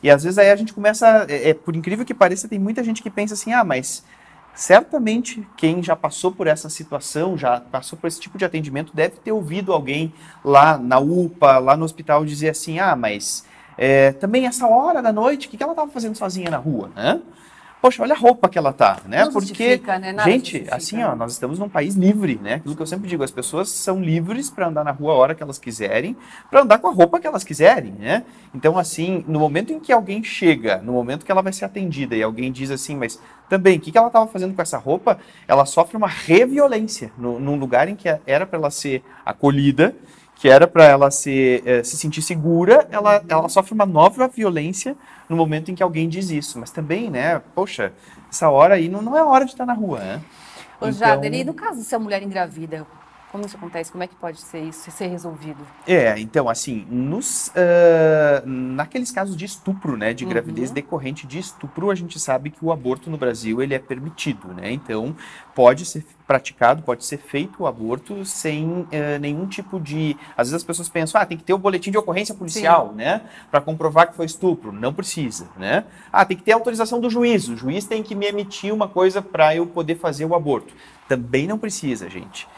E às vezes aí a gente começa, por incrível que pareça, tem muita gente que pensa assim, mas certamente quem já passou por essa situação, já passou por esse tipo de atendimento, deve ter ouvido alguém lá na UPA, lá no hospital dizer assim, mas também essa hora da noite, o que ela estava fazendo sozinha na rua, né? Poxa, olha a roupa que ela tá, né? Não porque, né? gente, assim, nós estamos num país livre, né? Aquilo que eu sempre digo, as pessoas são livres para andar na rua a hora que elas quiserem, para andar com a roupa que elas quiserem, né? Então, assim, no momento em que alguém chega, no momento que ela vai ser atendida e alguém diz assim, mas também, o que ela estava fazendo com essa roupa? Ela sofre uma reviolência num lugar em que era para ela ser acolhida, que era para ela se sentir segura, ela sofre uma nova violência no momento em que alguém diz isso. Mas também, né, poxa, essa hora aí não é hora de estar na rua, né? Ô, Jader, e no caso de ser mulher engravida, como isso acontece? Como é que pode ser isso, ser resolvido? Então, assim, naqueles casos de estupro, né, de gravidez decorrente de estupro, a gente sabe que o aborto no Brasil, ele é permitido, né? Então, pode ser praticado, pode ser feito o aborto sem nenhum tipo de... Às vezes as pessoas pensam, tem que ter o boletim de ocorrência policial, né, para comprovar que foi estupro. Não precisa, né? Tem que ter autorização do juiz. O juiz tem que me emitir uma coisa para eu poder fazer o aborto. Também não precisa, gente.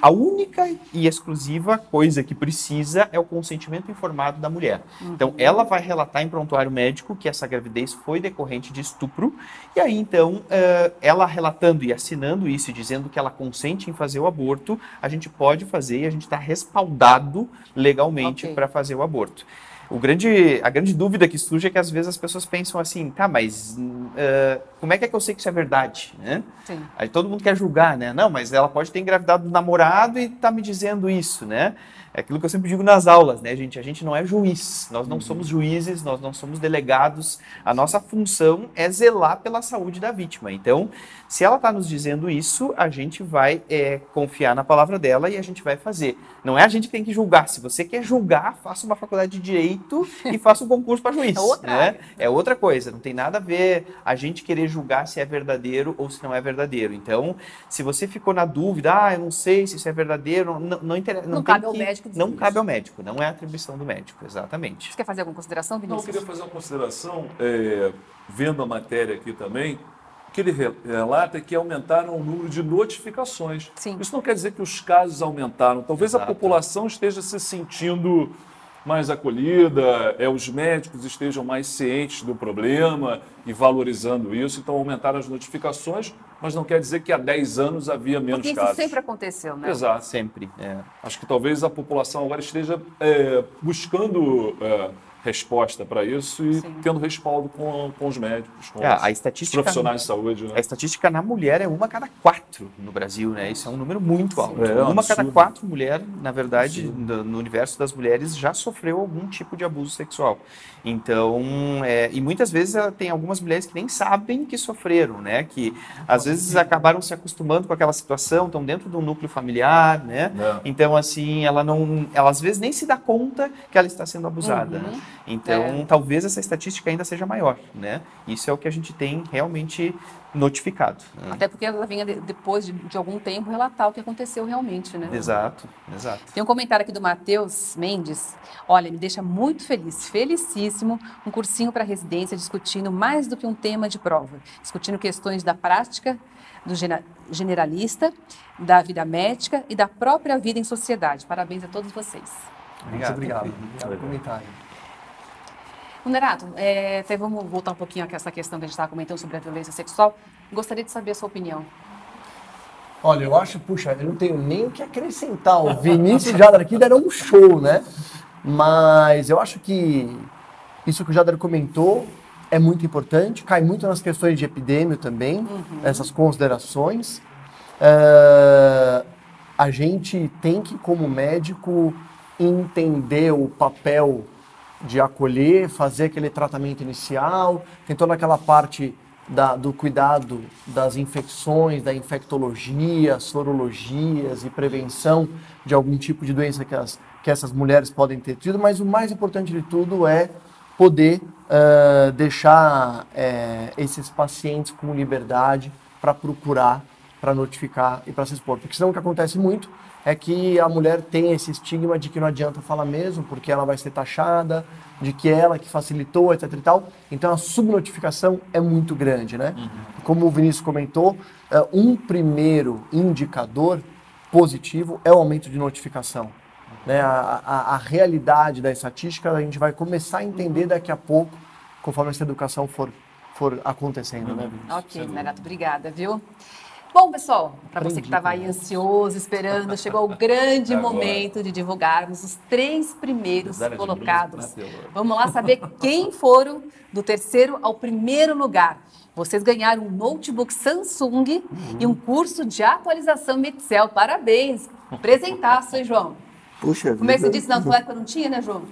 A única e exclusiva coisa que precisa é o consentimento informado da mulher. Então, ela vai relatar em prontuário médico que essa gravidez foi decorrente de estupro, e aí, então, ela relatando e assinando isso, e dizendo que ela consente em fazer o aborto, a gente pode fazer e a gente está respaldado legalmente para fazer o aborto. A grande dúvida que surge é que às vezes as pessoas pensam assim, mas como é que eu sei que isso é verdade, né? Sim. Aí todo mundo quer julgar, né? Não, mas ela pode ter engravidado do namorado e tá me dizendo isso, né? É aquilo que eu sempre digo nas aulas, né, gente? A gente não é juiz, nós não somos juízes, nós não somos delegados. A nossa função é zelar pela saúde da vítima. Então, se ela está nos dizendo isso, a gente vai confiar na palavra dela e a gente vai fazer. Não é a gente que tem que julgar. Se você quer julgar, faça uma faculdade de Direito e faça um concurso para juiz. É outra coisa. Não tem nada a ver a gente querer julgar se é verdadeiro ou se não é verdadeiro. Então, se você ficou na dúvida, eu não sei se isso é verdadeiro, não interessa. Não cabe ao médico. Não cabe ao médico, não é atribuição do médico, exatamente. Você quer fazer alguma consideração, Vinícius? Não, eu queria fazer uma consideração, vendo a matéria aqui também, que ele relata que aumentaram o número de notificações. Sim. Isso não quer dizer que os casos aumentaram. Talvez a população esteja se sentindo mais acolhida, os médicos estejam mais cientes do problema e valorizando isso. Então, aumentaram as notificações, mas não quer dizer que há 10 anos havia menos casos. Porque isso sempre aconteceu, né? Exato. Sempre. Acho que talvez a população agora esteja buscando resposta para isso e tendo respaldo com os médicos, com os profissionais de saúde. Né? A estatística na mulher é 1 a cada 4 no Brasil, né? Isso é um número muito alto. 1 a cada 4 mulheres, na verdade, no universo das mulheres, já sofreu algum tipo de abuso sexual. Então, e muitas vezes tem algumas mulheres que nem sabem que sofreram, né? Que às vezes acabaram se acostumando com aquela situação, estão dentro de um núcleo familiar, né? Então, assim, ela às vezes nem se dá conta que ela está sendo abusada, né? Então, talvez essa estatística ainda seja maior, né? Isso é o que a gente tem realmente notificado. Né? Até porque ela vinha depois de algum tempo relatar o que aconteceu realmente, né? Exato. Tem um comentário aqui do Matheus Mendes. Olha, me deixa muito feliz, felicíssimo, um cursinho para residência discutindo mais do que um tema de prova, discutindo questões da prática, do generalista, da vida médica e da própria vida em sociedade. Parabéns a todos vocês. Obrigado pelo comentário. Nerato, até vamos voltar um pouquinho a essa questão que a gente estava comentando sobre a violência sexual. Gostaria de saber a sua opinião. Olha, eu acho, eu não tenho nem o que acrescentar. O Vinícius e o Jader aqui deram um show, né? Mas eu acho que isso que o Jader comentou é muito importante, cai muito nas questões de epidêmio também, essas considerações. A gente tem que, como médico, entender o papel de acolher, fazer aquele tratamento inicial, tem toda aquela parte do cuidado das infecções, da infectologia, sorologias e prevenção de algum tipo de doença que essas mulheres podem ter tido, mas o mais importante de tudo é poder deixar esses pacientes com liberdade para procurar, para notificar e para se expor. Porque senão o que acontece muito é que a mulher tem esse estigma de que não adianta falar mesmo, porque ela vai ser taxada, de que ela que facilitou, etc e tal. Então a subnotificação é muito grande, né? Como o Vinícius comentou, um primeiro indicador positivo é o aumento de notificação. Né? A realidade da estatística a gente vai começar a entender daqui a pouco, conforme essa educação for acontecendo, né, Vinícius? Ok, Nerato, obrigada, viu? Bom, pessoal, para você que estava aí ansioso, esperando, chegou o grande momento de divulgarmos os 3 primeiros colocados. Vamos lá saber quem foram do 3º ao 1º lugar. Vocês ganharam um notebook Samsung e um curso de atualização Medcel. Parabéns! Presentaço, hein, João? Puxa vida. Como é que você disse? Na tua época não tinha, né, João?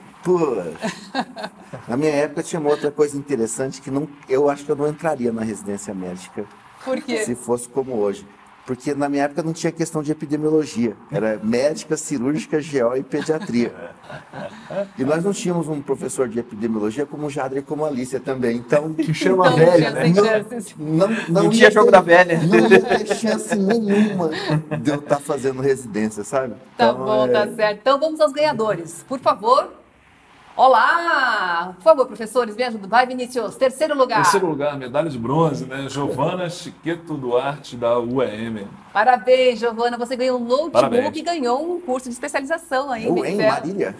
Na minha época tinha uma outra coisa interessante que eu acho que eu não entraria na residência médica. Por quê? Se fosse como hoje. Porque na minha época não tinha questão de epidemiologia. Era médica, cirúrgica, GO e pediatria. E nós não tínhamos um professor de epidemiologia como o Jader e como a Alicia também. Então, que chama velha, né? Não tinha jogo da velha. Não ia ter chance nenhuma de eu estar fazendo residência, sabe? Tá bom, tá certo. Então vamos aos ganhadores. Por favor. Olá! Por favor, professores, me ajudem. Vai, Vinícius. 3º lugar. 3º lugar, medalha de bronze, né? Giovana Chiqueto Duarte, da UEM. Parabéns, Giovana. Você ganhou um notebook e ganhou um curso de especialização aí. Em Marília?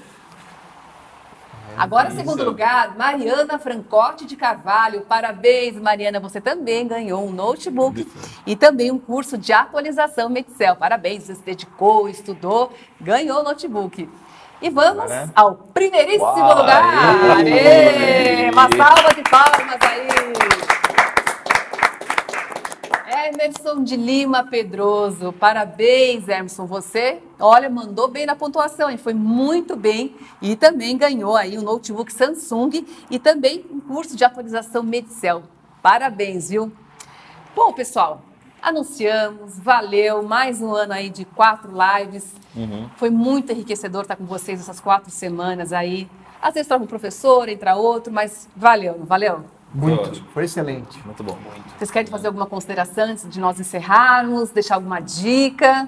Agora, 2º lugar, Mariana Francotti de Carvalho. Parabéns, Mariana. Você também ganhou um notebook e também um curso de atualização Medcel. Parabéns, você se dedicou, estudou, ganhou o notebook. E vamos ao 1º lugar. Aê! Uma salva de palmas aí. Emerson de Lima Pedroso. Parabéns, Emerson. Você, olha, mandou bem na pontuação, hein? Foi muito bem. E também ganhou aí um notebook Samsung e também um curso de atualização Medcel. Parabéns, viu? Bom, pessoal, anunciamos, valeu, mais um ano aí de 4 lives. Foi muito enriquecedor estar com vocês essas 4 semanas aí. Às vezes troca um professor, entra outro, mas valeu, não valeu? Muito, foi excelente. Muito bom. Vocês querem fazer alguma consideração antes de nós encerrarmos? Deixar alguma dica?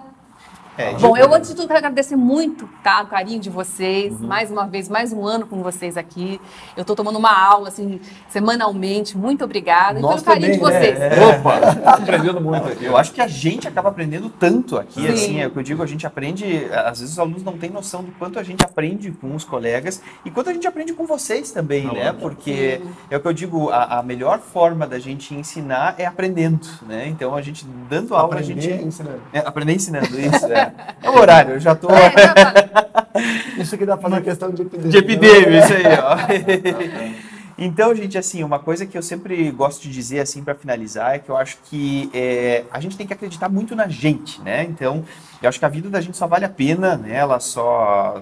Bom, eu antes de tudo quero agradecer muito, tá, o carinho de vocês, mais uma vez, mais um ano com vocês aqui. Eu estou tomando uma aula, assim, semanalmente, muito obrigada. Nós e pelo carinho de vocês. Opa, tá aprendendo muito aqui. Eu acho que a gente acaba aprendendo tanto aqui, Sim. assim, é o que eu digo, a gente aprende, às vezes os alunos não têm noção do quanto a gente aprende com os colegas e quanto a gente aprende com vocês também, né? Porque é o que eu digo, a melhor forma da gente ensinar é aprendendo, né? Então a gente dando aula, a gente... ensinando. Aprender ensinando, isso, é o horário, eu já tô... Isso que dá pra fazer questão de epidemia. De epidemia, isso aí, ó. Então, gente, assim, uma coisa que eu sempre gosto de dizer, assim, para finalizar, é que eu acho que a gente tem que acreditar muito na gente, né? Então, eu acho que a vida da gente só vale a pena, né? Ela só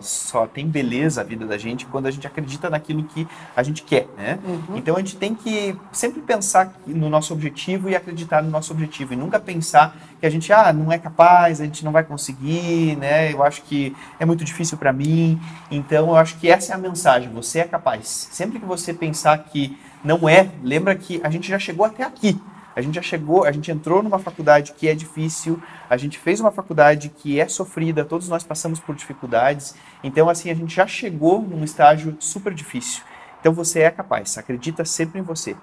tem beleza, a vida da gente, quando a gente acredita naquilo que a gente quer, né? Então, a gente tem que sempre pensar no nosso objetivo e acreditar no nosso objetivo. E nunca pensar que a gente, não é capaz, a gente não vai conseguir, né? Eu acho que é muito difícil para mim. Então, eu acho que essa é a mensagem. Você é capaz. Sempre que você pensar que não é, lembra que a gente já chegou até aqui. A gente já chegou, a gente entrou numa faculdade que é difícil, a gente fez uma faculdade que é sofrida, todos nós passamos por dificuldades. Então, assim, a gente já chegou num estágio super difícil. Então, você é capaz, acredita sempre em você.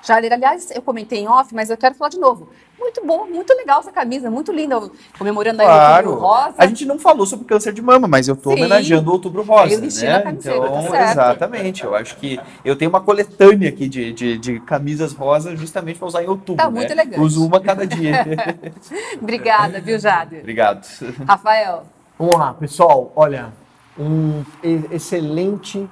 Jader, aliás, eu comentei em off, mas eu quero falar de novo. Muito bom, muito legal essa camisa, muito linda, comemorando aí o Outubro Rosa. A gente não falou sobre câncer de mama, mas eu estou homenageando o Outubro Rosa. Eu vesti na camiseta, então, tá certo. Exatamente, eu acho que eu tenho uma coletânea aqui de camisas rosas justamente para usar em outubro. Tá muito elegante. Uso uma cada dia. Obrigada, viu, Jader? Obrigado. Rafael. Vamos lá, pessoal. Olha, um excelente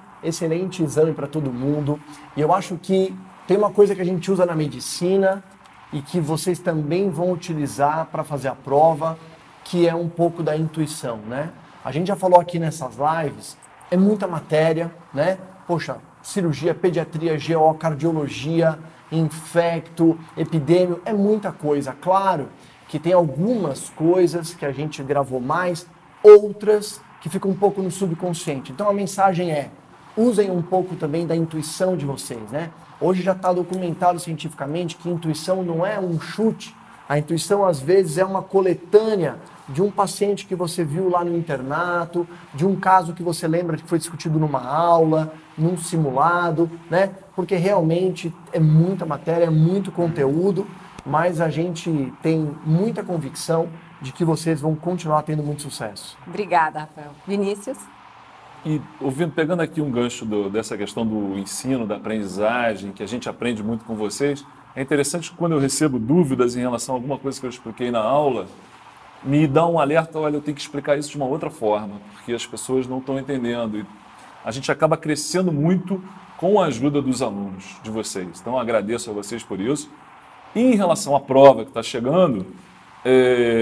exame para todo mundo. E eu acho que tem uma coisa que a gente usa na medicina e que vocês também vão utilizar para fazer a prova, que é um pouco da intuição, né? A gente já falou aqui nessas lives, é muita matéria, né? Poxa, cirurgia, pediatria, GO, cardiologia, infecto, epidêmio, é muita coisa. Claro que tem algumas coisas que a gente gravou mais, outras que ficam um pouco no subconsciente. Então a mensagem é, usem um pouco também da intuição de vocês, né? Hoje já está documentado cientificamente que intuição não é um chute. A intuição, às vezes, é uma coletânea de um paciente que você viu lá no internato, de um caso que você lembra que foi discutido numa aula, num simulado, né? Porque realmente é muita matéria, é muito conteúdo, mas a gente tem muita convicção de que vocês vão continuar tendo muito sucesso. Obrigada, Rafael. Vinícius? E pegando aqui um gancho dessa questão do ensino, da aprendizagem, que a gente aprende muito com vocês, é interessante que quando eu recebo dúvidas em relação a alguma coisa que eu expliquei na aula, me dá um alerta, olha, eu tenho que explicar isso de uma outra forma, porque as pessoas não estão entendendo. E a gente acaba crescendo muito com a ajuda dos alunos, de vocês. Então, eu agradeço a vocês por isso. E em relação à prova que está chegando,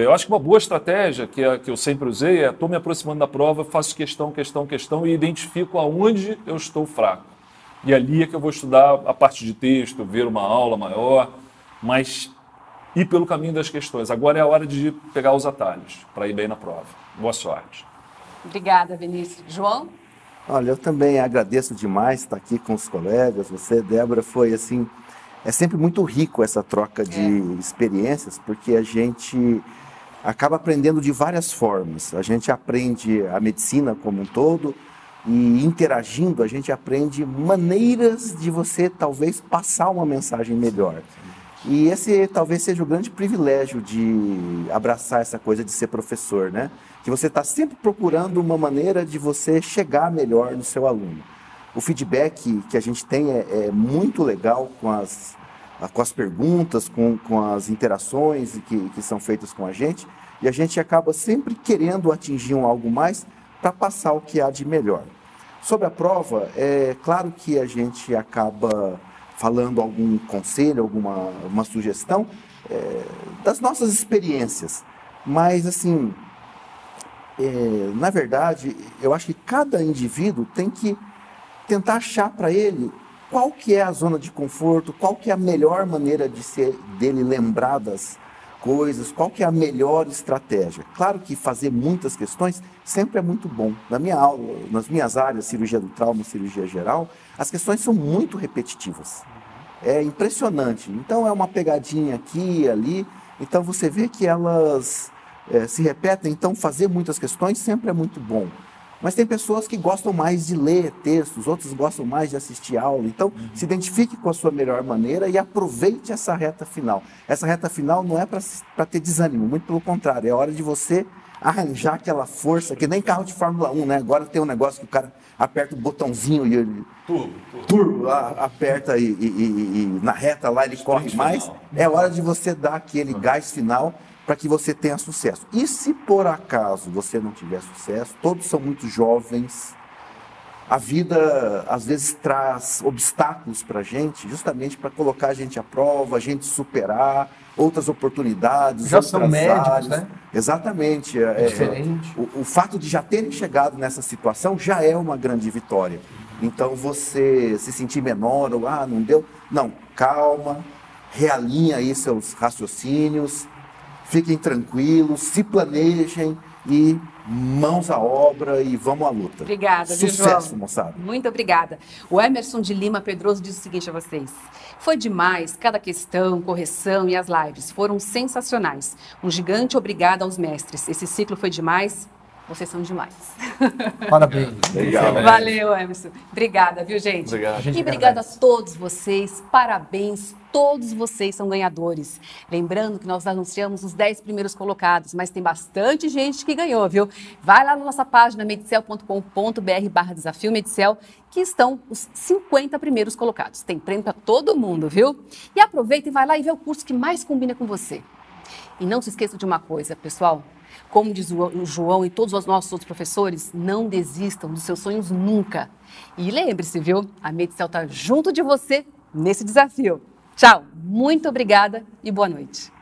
eu acho que uma boa estratégia, que eu sempre usei, estou me aproximando da prova, faço questão e identifico aonde eu estou fraco. E ali é que eu vou estudar a parte de texto, ver uma aula maior, mas ir pelo caminho das questões. Agora é a hora de pegar os atalhos para ir bem na prova. Boa sorte. Obrigada, Vinícius. João? Olha, eu também agradeço demais estar aqui com os colegas. Você, Débora, foi assim... É sempre muito rico essa troca de experiências, porque a gente acaba aprendendo de várias formas. A gente aprende a medicina como um todo e interagindo a gente aprende maneiras de você talvez passar uma mensagem melhor. E esse talvez seja o grande privilégio de abraçar essa coisa de ser professor, né? Que você está sempre procurando uma maneira de você chegar melhor no seu aluno. O feedback que a gente tem é muito legal com as perguntas, com as interações que são feitas com a gente, e a gente acaba sempre querendo atingir algo mais para passar o que há de melhor. Sobre a prova, é claro que a gente acaba falando algum conselho, uma sugestão das nossas experiências, mas assim, na verdade, eu acho que cada indivíduo tem que tentar achar para ele qual que é a zona de conforto, qual que é a melhor maneira dele lembrar das coisas, qual que é a melhor estratégia. Claro que fazer muitas questões sempre é muito bom. Na minha aula, nas minhas áreas, cirurgia do trauma, cirurgia geral, as questões são muito repetitivas. É impressionante. Então é uma pegadinha aqui e ali, então você vê que elas se repetem, então fazer muitas questões sempre é muito bom. Mas tem pessoas que gostam mais de ler textos, outros gostam mais de assistir aula. Então, se identifique com a sua melhor maneira e aproveite essa reta final. Essa reta final não é para ter desânimo, muito pelo contrário. É hora de você arranjar aquela força, que nem carro de Fórmula 1, né? Agora tem um negócio que o cara aperta o botãozinho e ele... Turbo, aperta e na reta lá ele corre mais. É hora de você dar aquele gás final para que você tenha sucesso. E se por acaso você não tiver sucesso, todos são muito jovens, a vida às vezes traz obstáculos para a gente, justamente para colocar a gente à prova, a gente superar outras oportunidades. Já são médicos, áreas, né? Exatamente. Diferente. O fato de já terem chegado nessa situação já é uma grande vitória. Então você se sentir menor ou não deu, não, calma, realinha aí seus raciocínios. Fiquem tranquilos, se planejem e mãos à obra e vamos à luta. Obrigada, Sucesso, João. moçada. Muito obrigada. O Emerson de Lima Pedroso diz o seguinte a vocês. Foi demais, cada questão, correção e as lives foram sensacionais. Um gigante obrigado aos mestres. Esse ciclo foi demais. Vocês são demais. Parabéns. Legal. Valeu, Emerson. Obrigada, viu, gente? Obrigado. E obrigada a todos vocês. Parabéns. Todos vocês são ganhadores. Lembrando que nós anunciamos os 10 primeiros colocados, mas tem bastante gente que ganhou, viu? Vai lá na nossa página medicel.com.br/desafio Medicel, que estão os 50 primeiros colocados. Tem prêmio para todo mundo, viu? E aproveita e vai lá e vê o curso que mais combina com você. E não se esqueça de uma coisa, pessoal. Como diz o João e todos os nossos outros professores, não desistam dos seus sonhos nunca. E lembre-se, viu? A Medicel está junto de você nesse desafio. Tchau, muito obrigada e boa noite.